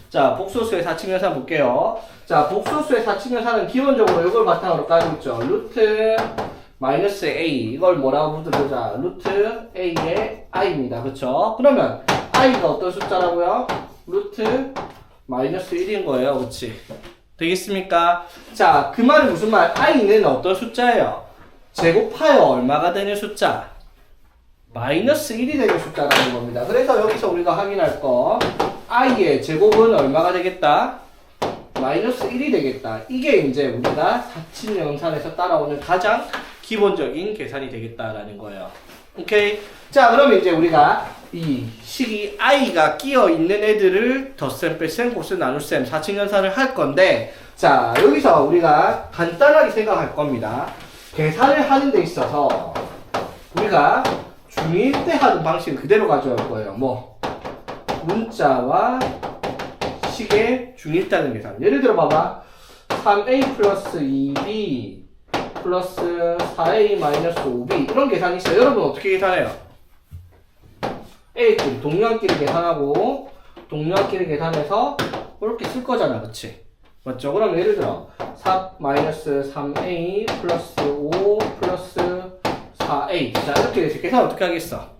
자, 복소수의 사칙연산 볼게요. 자, 복소수의 사칙연산은 기본적으로 이걸 바탕으로 깔고 있죠. 루트 마이너스 a. 이걸 뭐라고 부르자? 루트 a의 i입니다. 그쵸? 그러면 i가 어떤 숫자라고요? 루트 마이너스 1인 거예요. 그치? 되겠습니까? 자, 그 말은 무슨 말? i는 어떤 숫자예요? 제곱하여 얼마가 되는 숫자? 마이너스 1이 되는 숫자라는 겁니다. 그래서 여기서 우리가 확인할 거 i의 제곱은 얼마가 되겠다? 마이너스 1이 되겠다. 이게 이제 우리가 사칙연산에서 따라오는 가장 기본적인 계산이 되겠다라는 거예요. 오케이? 자, 그러면 이제 우리가 이 식이 i가 끼어 있는 애들을 덧셈, 뺄셈, 곱셈, 나눗셈, 4층 연산을 할 건데, 자, 여기서 우리가 간단하게 생각할 겁니다. 계산을 하는 데 있어서 우리가 중1 때 하는 방식을 그대로 가져올 거예요. 뭐 문자와 식의 중1 때 하는 계산. 예를 들어 봐봐. 3a 플러스 2b 플러스 4a 마이너스 5b 이런 계산이 있어요. 여러분 어떻게 계산해요? a끼리 동량끼리 계산하고 동량끼리 계산해서 이렇게 쓸 거잖아, 그치? 맞죠? 그럼 예를 들어 4 마이너스 3a 플러스 5 플러스 4a. 자, 이렇게 계산 어떻게 하겠어?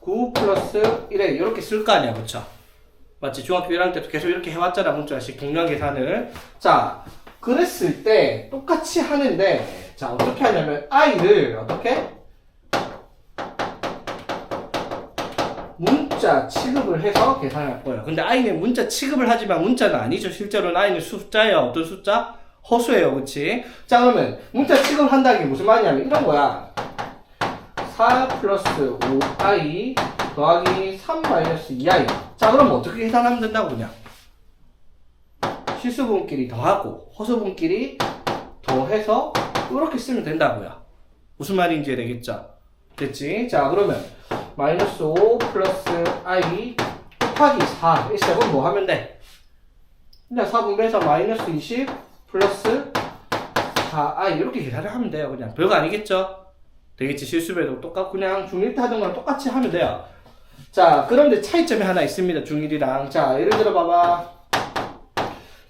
9 플러스 1a 이렇게 쓸 거 아니야, 그쵸? 맞지? 중학교 1학년 때도 계속 이렇게 해왔잖아, 문자식 동량 계산을. 자, 그랬을 때 똑같이 하는데, 자, 어떻게 하냐면 i를 어떻게? 문자 취급을 해서 계산할 거예요. 근데 i는 문자 취급을 하지만 문자는 아니죠. 실제로는 i는 숫자예요. 어떤 숫자? 허수예요, 그치? 자, 그러면 문자 취급을 한다는 게 무슨 말이냐면 이런 거야. 4 플러스 5i 더하기 3 마이너스 2i. 자, 그럼 어떻게 계산하면 된다고 그냥? 실수분끼리 더하고 허수분끼리 더해서 이렇게 쓰면 된다고요. 무슨 말인지 이해되겠죠? 됐지? 자, 그러면 마이너스 5 플러스 i 곱하기 4 있어. 그럼 뭐 하면 돼? 그냥 4분배해서 마이너스 20 플러스 4i 이렇게 계산을 하면 돼요. 그냥 별거 아니겠죠? 되겠지? 실수배도 똑같고 그냥 중1 때 하던 거랑 똑같이 하면 돼요. 자, 그런데 차이점이 하나 있습니다. 중1이랑. 자, 예를 들어 봐봐.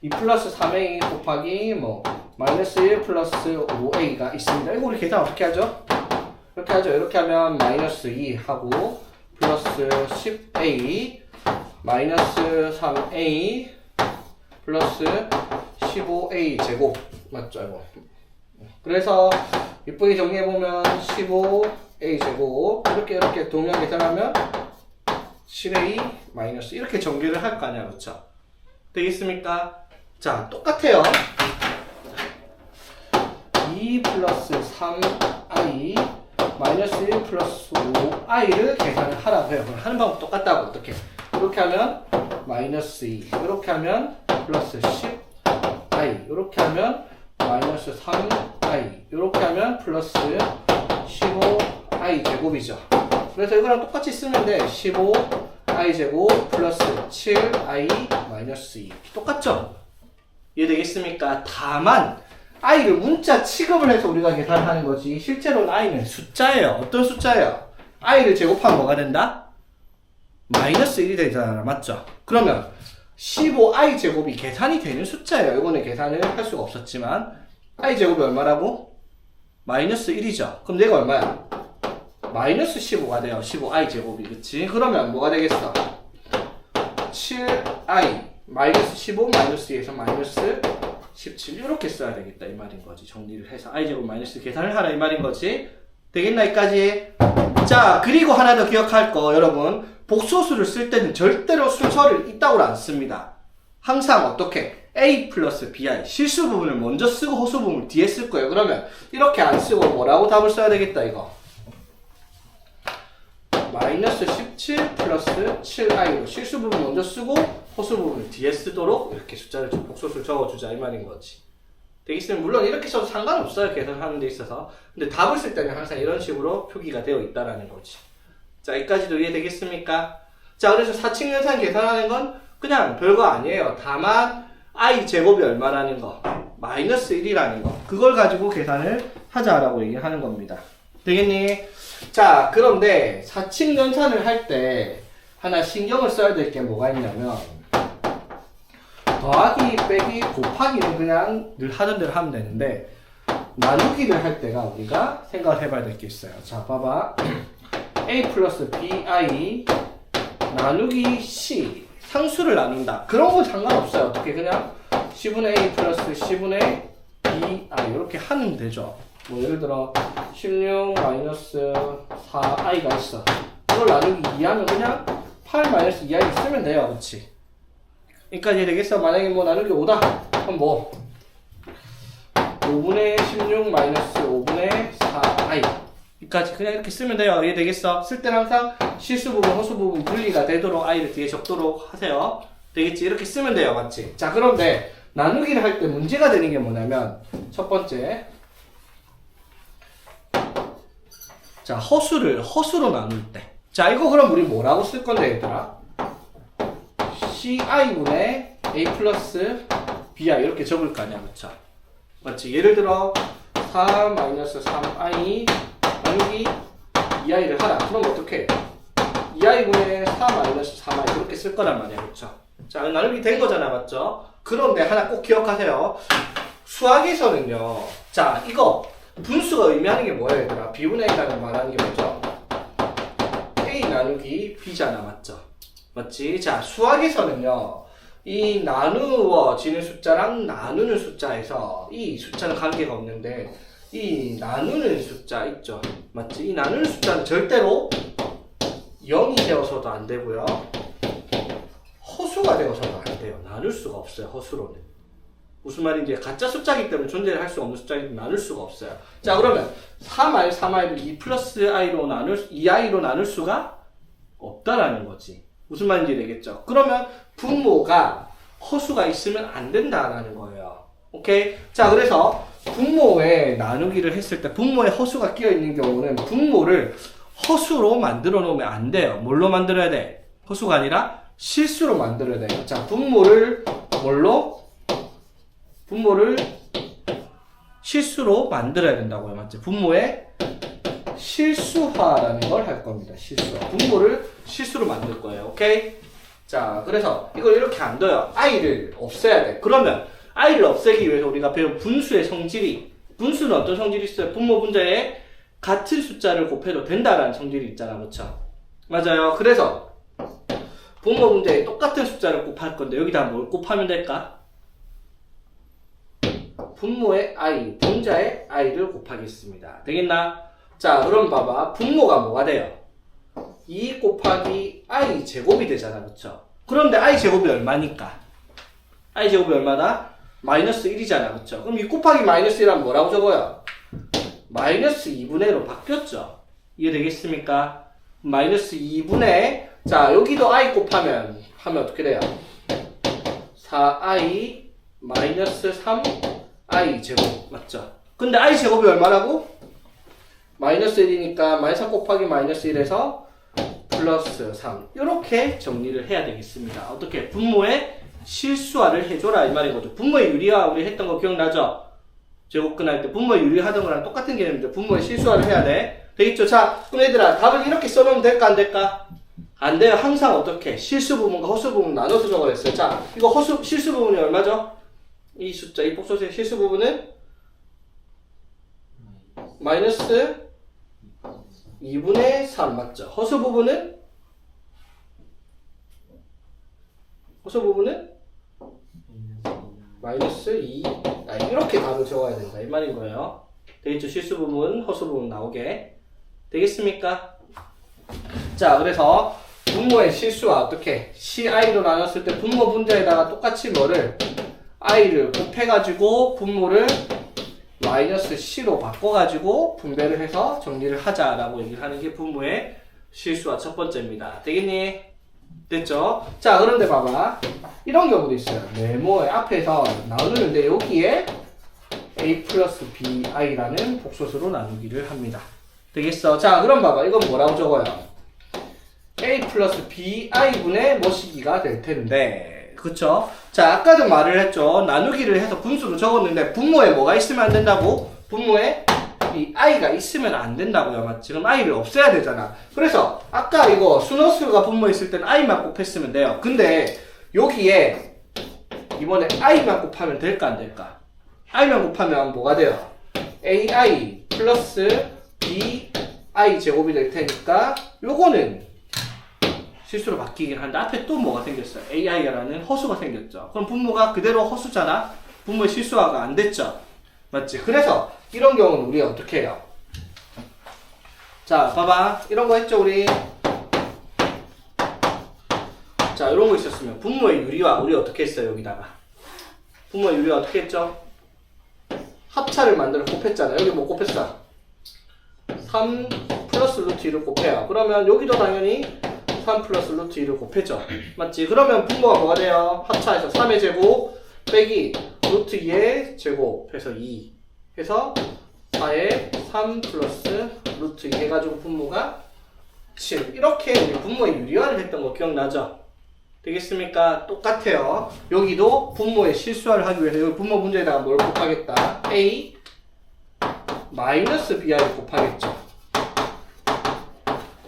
2 플러스 3a 곱하기 뭐 마이너스 1 플러스 5a가 있습니다. 이거 우리 계산 어떻게 하죠? 이렇게 하죠. 이렇게 하면 마이너스 2 하고 플러스 10a 마이너스 3a 플러스 15a 제곱 맞죠? 이거. 그래서 이쁘게 정리해보면 15a 제곱 이렇게 동량 계산하면 7a 마이너스 이렇게 정리를 할 거 아니야, 그렇죠? 되겠습니까? 자, 똑같아요. 2 플러스 3i 마이너스 1 플러스 5i를 계산을 하라고 해요. 그럼 하는 방법 똑같다고. 어떻게? 이렇게 하면 마이너스 2 이렇게 하면 플러스 10i 이렇게 하면 마이너스 3i 이렇게 하면 플러스 15i 제곱이죠. 그래서 이거랑 똑같이 쓰면 돼. 15i 제곱 플러스 7i 마이너스 2 똑같죠? 이해되겠습니까? 다만 i를 문자 취급을 해서 우리가 계산하는 거지 실제로는 i는 숫자예요. 어떤 숫자예요? i를 제곱하면 뭐가 된다? 마이너스 1이 되잖아. 맞죠? 그러면 15i 제곱이 계산이 되는 숫자예요. 이거는 계산을 할 수가 없었지만 i 제곱이 얼마라고? 마이너스 1이죠. 그럼 얘가 얼마야? 마이너스 15가 돼요. 15i 제곱이. 그치? 그러면 뭐가 되겠어? 7i 마이너스 15 마이너스 2에서 마이너스 17 이렇게 써야 되겠다 이 말인 거지. 정리를 해서 i제곱 마이너스 계산을 하라 이 말인 거지. 되겠나 여기까지? 자, 그리고 하나 더 기억할 거 여러분, 복소수를 쓸 때는 절대로 순서를 이따구로 안 씁니다. 항상 어떻게? a 플러스 bi 실수 부분을 먼저 쓰고 허수 부분을 뒤에 쓸 거예요. 그러면 이렇게 안 쓰고 뭐라고 답을 써야 되겠다 이거. 마이너스 17 플러스 7i로 실수 부분 먼저 쓰고 허수 부분을 뒤에 쓰도록 이렇게 숫자를 복소수를 적어주자 이 말인 거지. 되겠으면 물론 이렇게 써도 상관없어요. 계산하는 데 있어서. 근데 답을 쓸 때는 항상 이런 식으로 표기가 되어 있다라는 거지. 자, 여기까지도 이해되겠습니까? 자, 그래서 4층 연산 계산하는 건 그냥 별거 아니에요. 다만 i 제곱이 얼마라는 거, 마이너스 1이라는 거, 그걸 가지고 계산을 하자라고 얘기하는 겁니다. 되겠니? 자, 그런데 4층 연산을 할 때 하나 신경을 써야 될 게 뭐가 있냐면 더하기, 빼기, 곱하기는 그냥 늘 하던 대로 하면 되는데 나누기를 할 때가 우리가 생각을 해봐야 될 게 있어요. 자, 봐봐. a 플러스 bi 나누기 c 상수를 나눈다. 그런 건 상관없어요. 어떻게 그냥 10분의 a 플러스 10분의 bi 이렇게 하면 되죠. 뭐 예를 들어 16 마이너스 4i가 있어. 이걸 나누기 2하면 그냥 8 마이너스 2i 쓰면 돼요. 그치? 여기까지 되겠어? 만약에 뭐 나누기 5다. 그럼 뭐 5분의 16 마이너스 5분의 4i 여기까지 그냥 이렇게 쓰면 돼요. 이해되겠어? 쓸 때는 항상 실수 부분, 허수 부분 분리가 되도록 i를 뒤에 적도록 하세요. 되겠지? 이렇게 쓰면 돼요. 맞지? 자, 그런데 나누기를 할 때 문제가 되는 게 뭐냐면 첫 번째, 자, 허수로 나눌 때. 자, 이거 그럼 우리 뭐라고 쓸 건데, 얘들아? ci분의 a 플러스 bi 이렇게 적을 거 아니야, 그쵸? 맞지? 예를 들어 4-3i 나누기 2i를 하라. 그럼 어떻게 해? 2i분의 4-3i 이렇게 쓸 거란 말이야, 그쵸? 자, 나누기 된 거잖아, 맞죠? 그런데 하나 꼭 기억하세요. 수학에서는요, 자, 이거 분수가 의미하는 게 뭐예요, 얘들아? b분의 a라는 말하는 게 뭐죠? a 나누기 b잖아, 맞죠? 맞지? 자, 수학에서는요, 이 나누어지는 숫자랑 나누는 숫자에서 이 숫자는 관계가 없는데 이 나누는 숫자 있죠? 맞지? 이 나누는 숫자는 절대로 0이 되어서도 안 되고요. 허수가 되어서도 안 돼요. 나눌 수가 없어요, 허수로는. 무슨 말인지 가짜 숫자이기 때문에 존재를 할 수 없는 숫자이기 나눌 수가 없어요. 자, 그러면 3i, 2 플러스 i로 2i로 나눌 수가 없다라는 거지. 무슨 말인지 되겠죠? 그러면 분모가 허수가 있으면 안 된다라는 거예요. 오케이? 자, 그래서 분모에 나누기를 했을 때 분모에 허수가 끼어 있는 경우는 분모를 허수로 만들어 놓으면 안 돼요. 뭘로 만들어야 돼? 허수가 아니라 실수로 만들어야 돼요. 자, 분모를 뭘로? 분모를 실수로 만들어야 된다고요. 맞지? 분모에 실수화라는 걸 할 겁니다. 실수화. 분모를 실수로 만들 거예요. 오케이? 자, 그래서 이걸 이렇게 안 둬요. i를 없애야 돼. 그러면 i를 없애기 위해서 우리가 배운 분수의 성질이, 분수는 어떤 성질이 있어요? 분모 분자에 같은 숫자를 곱해도 된다라는 성질이 있잖아. 그렇죠? 맞아요. 그래서 분모 분자에 똑같은 숫자를 곱할 건데 여기다 뭘 곱하면 될까? 분모의 i, 분자의 i를 곱하겠습니다. 되겠나? 자, 그럼 봐봐. 분모가 뭐가 돼요? 2 곱하기 i 제곱이 되잖아. 그쵸? 그런데 i 제곱이 얼마니까? i 제곱이 얼마다? 마이너스 1이잖아. 그쵸? 그럼 2 곱하기 마이너스 1하면 뭐라고 적어요? 마이너스 2분의 1로 바뀌었죠? 이해되겠습니까? 마이너스 2분의, 자, 여기도 i 곱하면, 하면 어떻게 돼요? 4i 마이너스 3i 제곱. 맞죠? 근데 i 제곱이 얼마라고? 마이너스 1이니까 마이너스 3 곱하기 마이너스 1에서 플러스 3 이렇게 정리를 해야 되겠습니다. 어떻게? 분모의 실수화를 해줘라 이 말이거든. 분모의 유리화 우리 했던 거 기억나죠? 제곱근 할 때 분모의 유리화 하던 거랑 똑같은 개념인데 분모의 실수화를 해야 돼. 되겠죠? 자, 그럼 얘들아 답을 이렇게 써놓으면 될까 안 될까? 안 돼요. 항상 어떻게? 실수 부분과 허수 부분 나눠서 적어냈어요. 자, 이거 실수 부분이 얼마죠? 이 숫자, 이 복소수의 실수 부분은 마이너스 2분의 3 맞죠? 허수 부분은 마이너스 2 이렇게 답을 적어야 된다 이 말인 거예요. 되겠죠? 실수 부분, 허수 부분 나오게 되겠습니까? 자, 그래서 분모의 실수와 어떻게 ci로 나눴을 때 분모 분자에다가 똑같이 뭐를 i를 곱해가지고 분모를 마이너스 c로 바꿔가지고 분배를 해서 정리를 하자라고 얘기를 하는 게 분모의 실수와 첫 번째입니다. 되겠니? 됐죠? 자, 그런데 봐봐. 이런 경우도 있어요. 네모의 앞에서 나누는데 여기에 a 플러스 bi라는 복소수로 나누기를 합니다. 되겠어? 자, 그럼 봐봐. 이건 뭐라고 적어요? a 플러스 bi분의 뭐시기가 될 텐데. 그쵸? 자, 아까도 말을 했죠. 나누기를 해서 분수로 적었는데 분모에 뭐가 있으면 안 된다고? 분모에 이 i가 있으면 안 된다고요. 맞지? 그럼 i를 없애야 되잖아. 그래서 아까 이거 순허수가 분모에 있을 때는 i만 곱했으면 돼요. 근데 여기에 이번에 i만 곱하면 될까 안 될까? i만 곱하면 뭐가 돼요? ai 플러스 bi 제곱이 될 테니까 요거는 실수로 바뀌긴 한데 앞에 또 뭐가 생겼어요? ai라는 허수가 생겼죠. 그럼 분모가 그대로 허수잖아? 분모의 실수화가 안 됐죠? 맞지? 그래서 이런 경우는 우리 어떻게 해요? 자, 봐봐. 이런 거 했죠, 우리? 자, 이런 거 있었으면 분모의 유리화 우리 어떻게 했어요, 여기다가? 분모의 유리화 어떻게 했죠? 합차를 만들어 곱했잖아. 여기 뭐 곱했어? 3 플러스 루트 2를 곱해요. 그러면 여기도 당연히 3 플러스 루트 2를 곱해죠. 맞지? 그러면 분모가 뭐가 돼요? 합차해서 3의 제곱 빼기 루트 2의 제곱 해서 2 해서 4의 3 플러스 루트 2 해가지고 분모가 7. 이렇게 우리 분모의 유리화를 했던 거 기억나죠? 되겠습니까? 똑같아요. 여기도 분모의 실수화를 하기 위해서 여기 분모 문제에다가 뭘 곱하겠다? A 마이너스 BI를 곱하겠죠.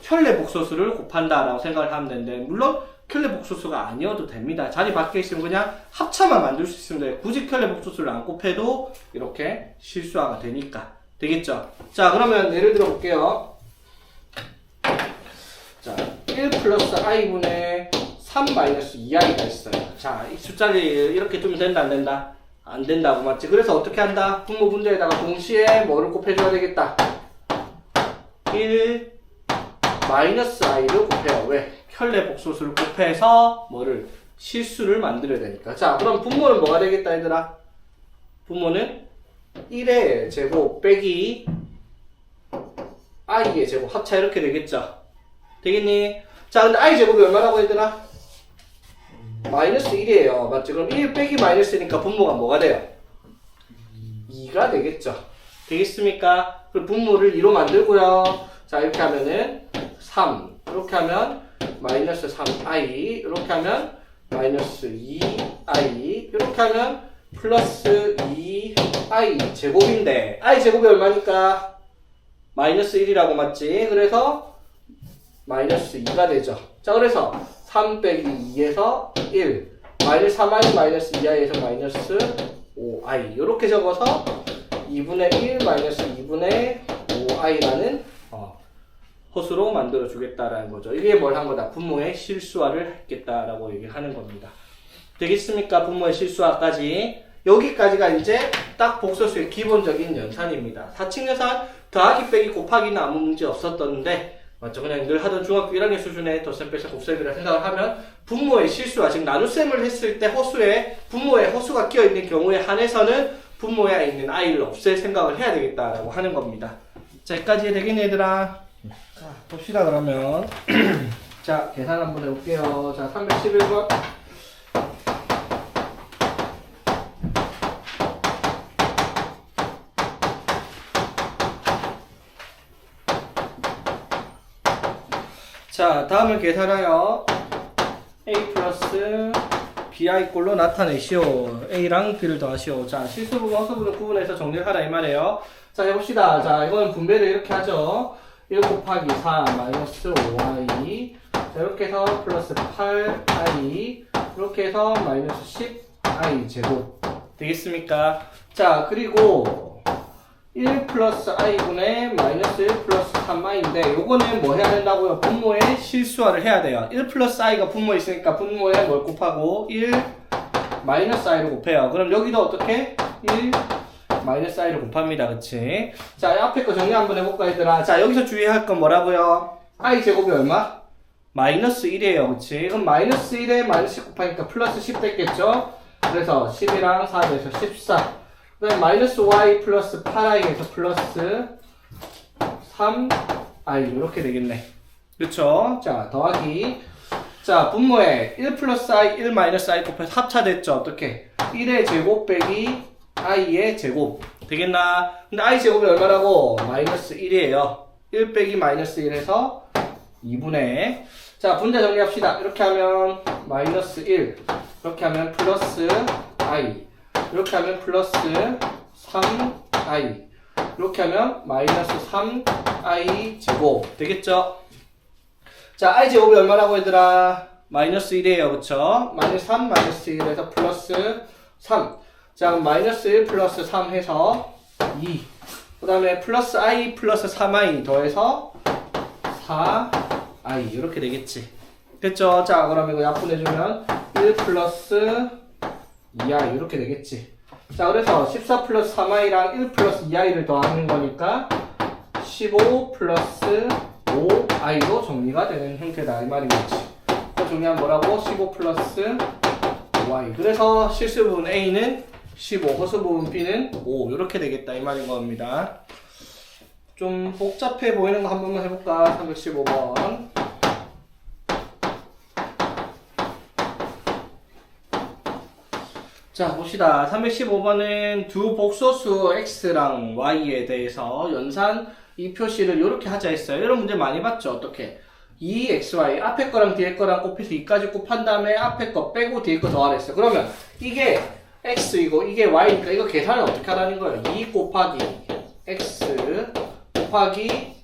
켤레 복소수를 곱한다라고 생각을 하면 되는데, 물론 켤레 복소수가 아니어도 됩니다. 자리 밖에 있으면 그냥 합차만 만들 수 있으면 돼요. 굳이 켤레 복소수를 안 곱해도 이렇게 실수화가 되니까. 되겠죠? 자, 그러면 예를 들어 볼게요. 자, 1 플러스 i분의 3 마이너스 2i가 있어요. 자, 이 숫자를 이렇게 두면 된다, 안 된다? 안 된다고, 맞지? 그래서 어떻게 한다? 분모 분자에다가 동시에 뭐를 곱해줘야 되겠다? 1 마이너스 i를 곱해요. 왜? 켤레 복소수를 곱해서 뭐를? 실수를 만들어야 되니까. 자, 그럼 분모는 뭐가 되겠다, 얘들아? 분모는 1의 제곱 빼기 i의 제곱 합차 이렇게 되겠죠? 되겠니? 자, 근데 i 제곱이 얼마라고 얘들아? 마이너스 1이에요. 맞죠? 그럼 1 빼기 마이너스니까 분모가 뭐가 돼요? 2가 되겠죠? 되겠습니까? 그럼 분모를 2로 만들고요. 자, 이렇게 하면은 3. 이렇게 하면 마이너스 3i. 이렇게 하면 마이너스 2i. 이렇게 하면 플러스 2i 제곱인데, i 제곱이 얼마니까? 마이너스 1이라고 맞지? 그래서 마이너스 2가 되죠. 자, 그래서 3 빼기 2에서 1 마이너스 3i 마이너스 2i에서 마이너스 5i 이렇게 적어서 2분의 1 마이너스 2분의 5i라는 허수로 만들어 주겠다라는 거죠. 이게 뭘 한 거다? 분모의 실수화를 했겠다라고 얘기하는 겁니다. 되겠습니까? 분모의 실수화까지. 여기까지가 이제 딱 복소수의 기본적인 연산입니다. 사칙연산 더하기 빼기 곱하기는 아무 문제 없었던데, 맞죠? 그냥 늘 하던 중학교 1학년 수준의 덧셈 빼셈 곱셈이라 생각을 하면 분모의 실수와 즉 나눗셈을 했을 때 허수에 분모에 허수가 끼어 있는 경우에 한해서는 분모에 있는 i를 없앨 생각을 해야 되겠다라고 하는 겁니다. 자, 여기까지 되겠니 얘들아? 자, 봅시다 그러면. 자, 계산 한번 해볼게요. 자, 311번. 자, 다음을 계산하여 a 플러스 bi 꼴로 나타내시오. a랑 b를 더하시오. 자, 실수 부분, 허수 부분 구분해서 정리를 하라 이 말이에요. 자, 해봅시다. 자, 이거는 분배를 이렇게 하죠. 1 곱하기 4 마이너스 5i. 자, 이렇게 해서 플러스 8i. 이렇게 해서 마이너스 10i 제곱. 되겠습니까? 자, 그리고 1 플러스 i분의 마이너스 1 플러스 3i인데 요거는 뭐 해야 된다고요? 분모에 실수화를 해야 돼요. 1 플러스 i가 분모에 있으니까 분모에 뭘 곱하고 1 마이너스 i를 곱해요. 그럼 여기도 어떻게? 1 마이너스 i를 곱합니다. 그치? 자, 앞에 거 정리 한번 해볼까 얘들아. 자, 여기서 주의할 건 뭐라고요? i 제곱이 얼마? 마이너스 1이에요. 그치? 그럼 마이너스 1에 마이너스 10 곱하니까 플러스 10 됐겠죠? 그래서 10이랑 4 돼서 14. 그 다음에 마이너스 y 플러스 8i에서 플러스 3i 이렇게 되겠네. 그쵸? 자, 더하기. 자, 분모에 1 플러스 i, 1 마이너스 i 곱해서 합차됐죠? 어떻게? 1의 제곱 빼기 i의 제곱. 되겠나? 근데 i 제곱이 얼마라고? 마이너스 1이에요. 1 빼기 마이너스 1에서 2분의. 자, 분자 정리합시다. 이렇게 하면 마이너스 1. 이렇게 하면 플러스 i. 이렇게 하면 플러스 3i. 이렇게 하면 마이너스 3i 제곱. 되겠죠? 자, i 제곱이 얼마라고 얘들아? 마이너스 1이에요. 그쵸? 마이너스 3 마이너스 1에서 플러스 3. 자, 그럼 마이너스 1 플러스 3 해서 2. 그 다음에 플러스 i 플러스 3i 더해서 4i. 이렇게 되겠지. 됐죠? 자, 그럼 이거 약분해주면 1 플러스 2i. 이렇게 되겠지. 자, 그래서 14 플러스 3i랑 1 플러스 2i를 더하는 거니까 15 플러스 5i로 정리가 되는 형태다. 이 말이겠지. 그 정리하면 뭐라고? 15 플러스 5i. 그래서 실수 부분 A는 15, 허수 부분 B는 5. 이렇게 되겠다. 이 말인 겁니다. 좀 복잡해 보이는 거 한 번만 해볼까? 315번. 자, 봅시다. 315번은 두 복소수 x랑 y에 대해서 연산 이 표시를 이렇게 하자 했어요. 이런 문제 많이 봤죠? 어떻게? 2xy 앞에 거랑 뒤에 거랑 곱해서 2까지 곱한 다음에 앞에 거 빼고 뒤에 거 더하라 했어요. 그러면 이게 x이고 이게 y니까 이거 계산을 어떻게 하라는 거예요? 2 곱하기 x 곱하기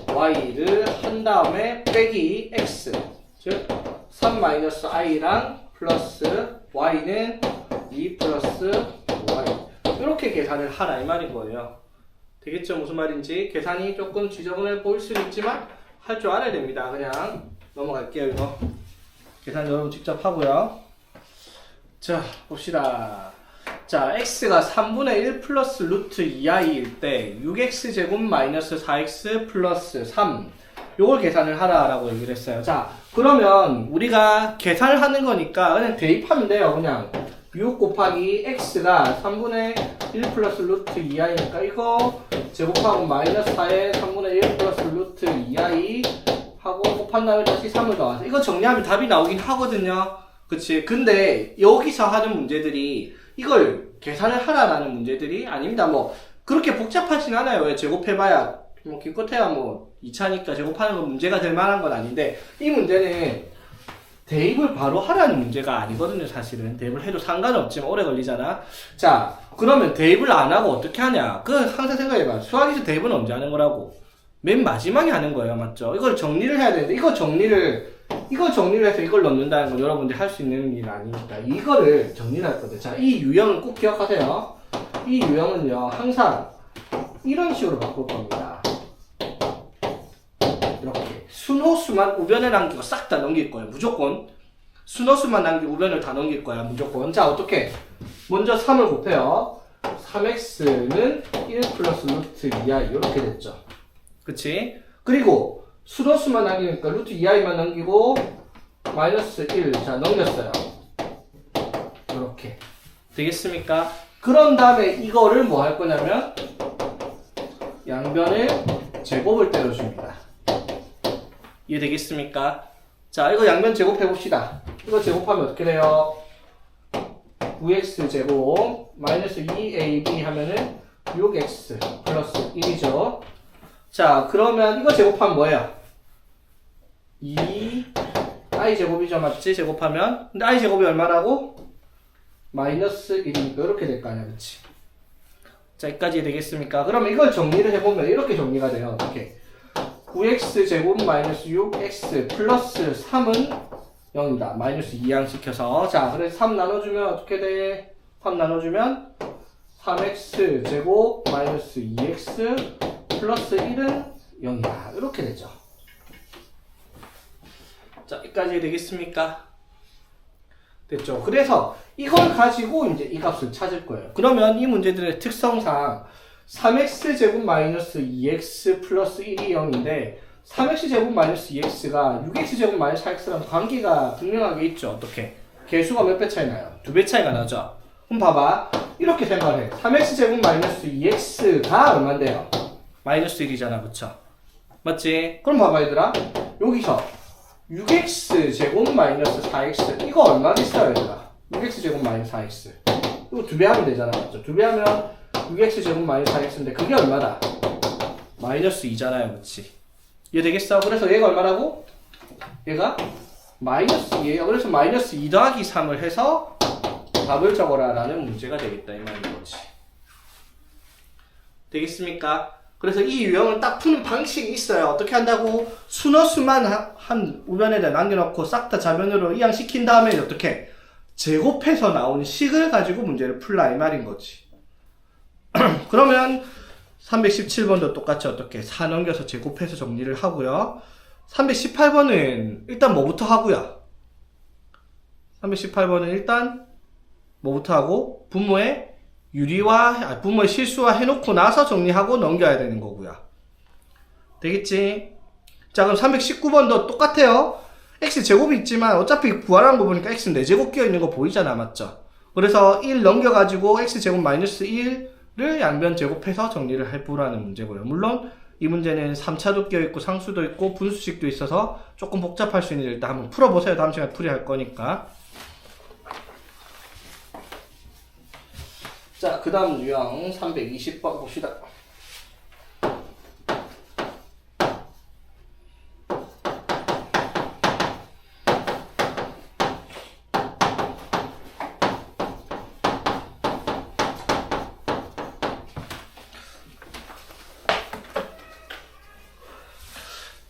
y를 한 다음에 빼기 x, 즉 3-i랑 플러스 y는 2 플러스 y, 이렇게 계산을 하라 이 말인 거예요. 되겠죠? 무슨 말인지. 계산이 조금 지저분해 보일 수는 있지만 할 줄 알아야 됩니다. 그냥 넘어갈게요. 이거 계산 여러분 직접 하고요. 자, 봅시다. 자, x가 3분의 1 플러스 루트 2i일 때 6x제곱 마이너스 4x 플러스 3, 요걸 계산을 하라라고 얘기를 했어요. 자, 그러면 우리가 계산을 하는 거니까 그냥 대입하면 돼요. 그냥 6 곱하기 x가 3분의 1 플러스 루트 2i니까 이거 제곱하고 마이너스 4에 3분의 1 플러스 루트 2i 하고 곱한 다음에 다시 3을 더하자. 이거 정리하면 답이 나오긴 하거든요. 그치? 근데 여기서 하는 문제들이 이걸 계산을 하라라는 문제들이 아닙니다. 뭐 그렇게 복잡하진 않아요. 왜 제곱해봐야 뭐 기껏해야 뭐 2차니까 제곱하는 건 문제가 될 만한 건 아닌데, 이 문제는 대입을 바로 하라는 문제가 아니거든요. 사실은 대입을 해도 상관없지만 오래 걸리잖아. 자, 그러면 대입을 안 하고 어떻게 하냐? 그 항상 생각해봐. 수학에서 대입은 언제 하는 거라고? 맨 마지막에 하는 거예요. 맞죠? 이걸 정리를 해야 되는데 이걸 정리를 해서 이걸 넣는다는 건 여러분들이 할 수 있는 일이 아니니까 이거를 정리를 할 거죠. 자, 이 유형은 꼭 기억하세요. 이 유형은요, 항상 이런 식으로 바꿀 겁니다. 이렇게 순호수만 우변에 남기고 싹 다 넘길 거예요. 무조건 순호수만 남기고 우변을 다 넘길 거야. 무조건. 자, 어떻게? 먼저 3을 곱해요. 3x는 1 플러스 루트 2i 이렇게 됐죠. 그치? 그리고 순호수만 남기니까 루트 2i만 남기고 마이너스 1, 자, 넘겼어요. 이렇게 되겠습니까? 그런 다음에 이거를 뭐 할 거냐면 양변을 제곱을 때려줍니다. 이해되겠습니까? 자, 이거 양변 제곱해 봅시다. 이거 제곱하면 어떻게 돼요? 9x 제곱 마이너스 2ab 하면은 6x 플러스 1이죠. 자, 그러면 이거 제곱하면 뭐예요? 2i 제곱이죠. 맞지? 제곱하면. 근데 i 제곱이 얼마라고? 마이너스 1이니까 이렇게 될 거 아니야. 그치? 자, 여기까지 되겠습니까? 그러면 이걸 정리를 해보면 이렇게 정리가 돼요. 어떻게? 9x 제곱 마이너스 6x 플러스 3은 0이다. 마이너스 2양 시켜서. 자, 그래서 3 나눠주면 어떻게 돼? 3 나눠주면 3x 제곱 마이너스 2x 플러스 1은 0이다. 이렇게 되죠. 자, 여기까지 되겠습니까? 됐죠? 그래서 이걸 가지고 이제 이 값을 찾을 거예요. 그러면 이 문제들의 특성상 3x 제곱 마이너스 2x 플러스 1이 0인데 3x 제곱 마이너스 2x가 6x 제곱 마이너스 4x랑 관계가 분명하게 있죠. 어떻게? 개수가 몇 배 차이 나요? 2배 차이가 나죠. 그럼 봐봐. 이렇게 생각을 해. 3x 제곱 마이너스 2x가 얼만데요? 마이너스 1이잖아. 그쵸? 맞지? 그럼 봐봐 얘들아. 여기서 6x 제곱 마이너스 4x 이거 얼마겠어요 얘들아? 6x 제곱 마이너스 4x 이거 2배 하면 되잖아. 맞죠? 2배 하면 6x 제곱 마이너스 4x인데 그게 얼마다? 마이너스 2잖아요. 그치? 이해 되겠어? 그래서 얘가 얼마라고? 얘가 마이너스 2예요. 그래서 마이너스 2 더하기 3을 해서 답을 적어라 라는 문제가 되겠다 이 말인 거지. 되겠습니까? 그래서 이 유형을 딱 푸는 방식이 있어요. 어떻게 한다고? 순호수만 한 우변에다 남겨놓고 싹 다 좌변으로 이항시킨 다음에 어떻게? 제곱해서 나온 식을 가지고 문제를 풀라 이 말인 거지. 그러면 317번도 똑같이 어떻게? 4 넘겨서 제곱해서 정리를 하고요. 318번은 일단 뭐부터 하고요? 318번은 일단 뭐부터 하고? 부모의 부모의 실수와 해놓고 나서 정리하고 넘겨야 되는 거고요. 되겠지? 자, 그럼 319번도 똑같아요. x제곱이 있지만 어차피 구하라는 거 보니까 x는 4제곱 끼어있는 거 보이잖아. 맞죠? 그래서 1 넘겨가지고 x제곱 마이너스 1을 양변 제곱해서 정리를 해보라는 문제고요. 물론 이 문제는 3차도 껴있고 상수도 있고 분수식도 있어서 조금 복잡할 수 있는데 일단 한번 풀어보세요. 다음 시간에 풀이할 거니까. 자, 그 다음 유형 320번 봅시다.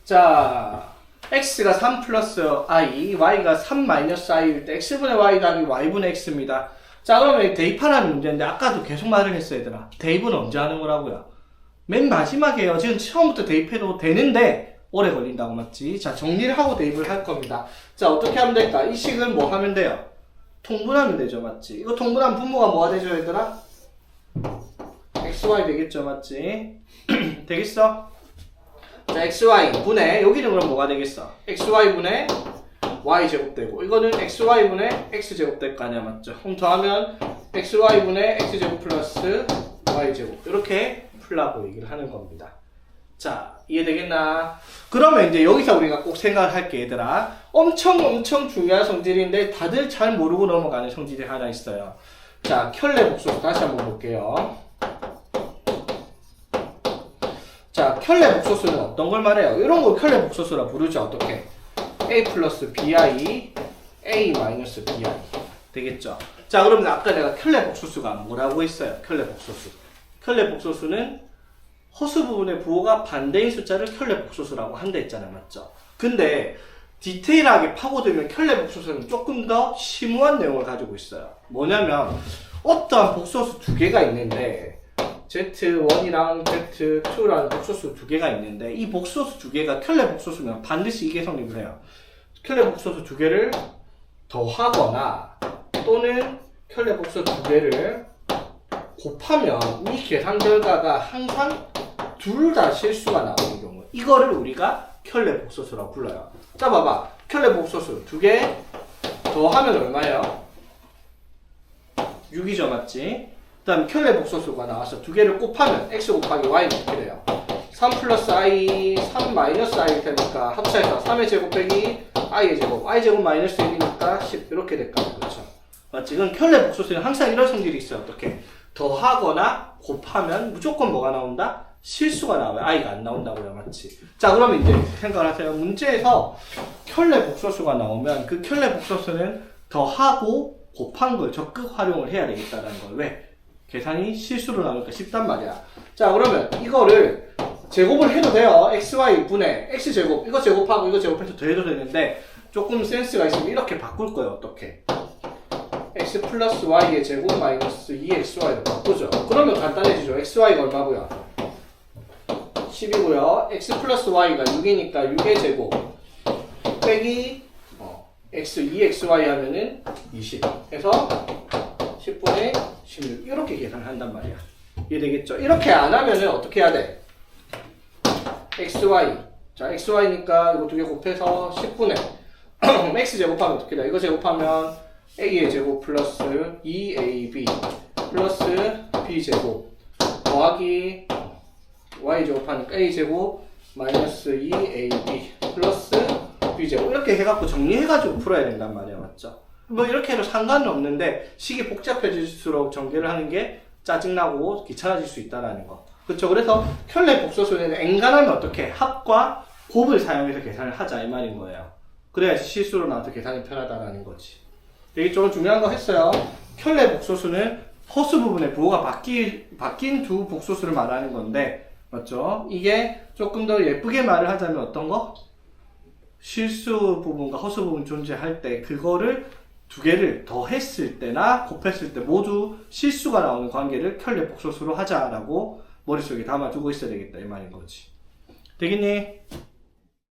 자, x가 3 플러스 i, y가 3 마이너스 i일 때 x분의 y 답이 y분의 x입니다. 자, 그러면 대입하라는 문제인데 아까도 계속 말을 했어 얘들아. 대입은 언제 하는 거라고요? 맨 마지막에요. 지금 처음부터 대입해도 되는데 오래 걸린다고 맞지? 자, 정리를 하고 대입을 할 겁니다. 자, 어떻게 하면 될까? 이 식은 뭐 하면 돼요? 통분하면 되죠, 맞지? 이거 통분하면 분모가 뭐가 되죠 얘들아? xy 되겠죠, 맞지? 되겠어? 자, xy 분의 여기는 그럼 뭐가 되겠어? xy 분의 y제곱 되고 이거는 xy 분의 x제곱 될 거 아니야, 맞죠? 그럼 더하면 xy 분의 x제곱 플러스 y제곱 이렇게 풀라고 얘기를 하는 겁니다. 자, 이해되겠나? 그러면 이제 여기서 우리가 꼭 생각을 할게 얘들아. 엄청 중요한 성질인데 다들 잘 모르고 넘어가는 성질이 하나 있어요. 자, 켤레 복수 다시 한번 볼게요. 자, 켤레 복소수는 어떤 걸 말해요? 이런 걸 켤레 복소수라 부르죠. 어떻게? a 플러스 bi, a 마이너스 bi 되겠죠? 자, 그러면 아까 내가 켤레 복소수가 뭐라고 했어요? 켤레 복소수. 켤레 복소수는 허수 부분의 부호가 반대인 숫자를 켤레 복소수라고 한다 했잖아요, 맞죠? 근데 디테일하게 파고들면 켤레 복소수는 조금 더 심오한 내용을 가지고 있어요. 뭐냐면 어떠한 복소수 두 개가 있는데 Z1이랑 Z2라는 복소수 두 개가 있는데 이 복소수 두 개가 켤레 복소수면 반드시 이게 성립을 해요. 켤레 복소수 두 개를 더하거나 또는 켤레 복소수 두 개를 곱하면 이 계산 결과가 항상 둘 다 실수가 나오는 경우 이거를 우리가 켤레 복소수라고 불러요. 자, 봐봐. 켤레 복소수 두 개 더하면 얼마예요? 6이죠, 맞지? 그 다음 켤레 복소수가 나와서 두 개를 곱하면 x 곱하기 y는 어떻게 돼요? 3 플러스 i, 3 마이너스 i일 테니까 합쳐서 3의 제곱 빼기 i의 제곱, i 제곱 마이너스 1이니까 10 이렇게 될까? 그렇죠? 맞지? 그럼 켤레 복소수는 항상 이런 성질이 있어요. 어떻게? 더하거나 곱하면 무조건 뭐가 나온다? 실수가 나와요. i가 안 나온다고요, 맞지? 자, 그러면 이제 생각을 하세요. 문제에서 켤레 복소수가 나오면 그 켤레 복소수는 더하고 곱한 걸 적극 활용을 해야 되겠다는 걸. 왜? 계산이 실수로 나오니까 쉽단 말이야. 자, 그러면 이거를 제곱을 해도 돼요. xy 분의 x제곱 이거 제곱하고 이거 제곱해서 더해도 되는데 조금 센스가 있으면 이렇게 바꿀 거예요. 어떻게? x 플러스 y의 제곱 마이너스 2xy로 바꾸죠. 그러면 간단해지죠. xy가 얼마고요? 10이고요. x 플러스 y가 6이니까 6의 제곱 빼기 x 2xy 하면은 20 해서 10분의 16 이렇게 계산을 한단 말이야. 이해되겠죠? 이렇게 안 하면은 어떻게 해야 돼? xy 자, xy니까 이거 두 개 곱해서 10분의 x 제곱하면 어떻게 돼? 이거 제곱하면 a의 제곱 플러스 2ab 플러스 b 제곱 더하기 y 제곱하니까 a 제곱 마이너스 2ab 플러스 b 제곱 이렇게 해갖고 정리해가지고 풀어야 된단 말이야, 맞죠? 뭐 이렇게 해도 상관은 없는데 식이 복잡해질수록 전개를 하는 게 짜증나고 귀찮아질 수 있다는 거. 그렇죠? 그래서 켤레 복소수는 엔간하면 어떻게 합과 곱을 사용해서 계산을 하자 이 말인 거예요. 그래야지 실수로 나와도 계산이 편하다라는 거지. 되게 좀 중요한 거 했어요. 켤레 복소수는 허수 부분의 부호가 바뀐 두 복소수를 말하는 건데, 맞죠? 이게 조금 더 예쁘게 말을 하자면 어떤 거? 실수 부분과 허수 부분 존재할 때 그거를 두 개를 더했을 때나 곱했을 때 모두 실수가 나오는 관계를 켤레 복소수로 하자라고 머릿속에 담아두고 있어야 되겠다 이 말인 거지. 되겠니?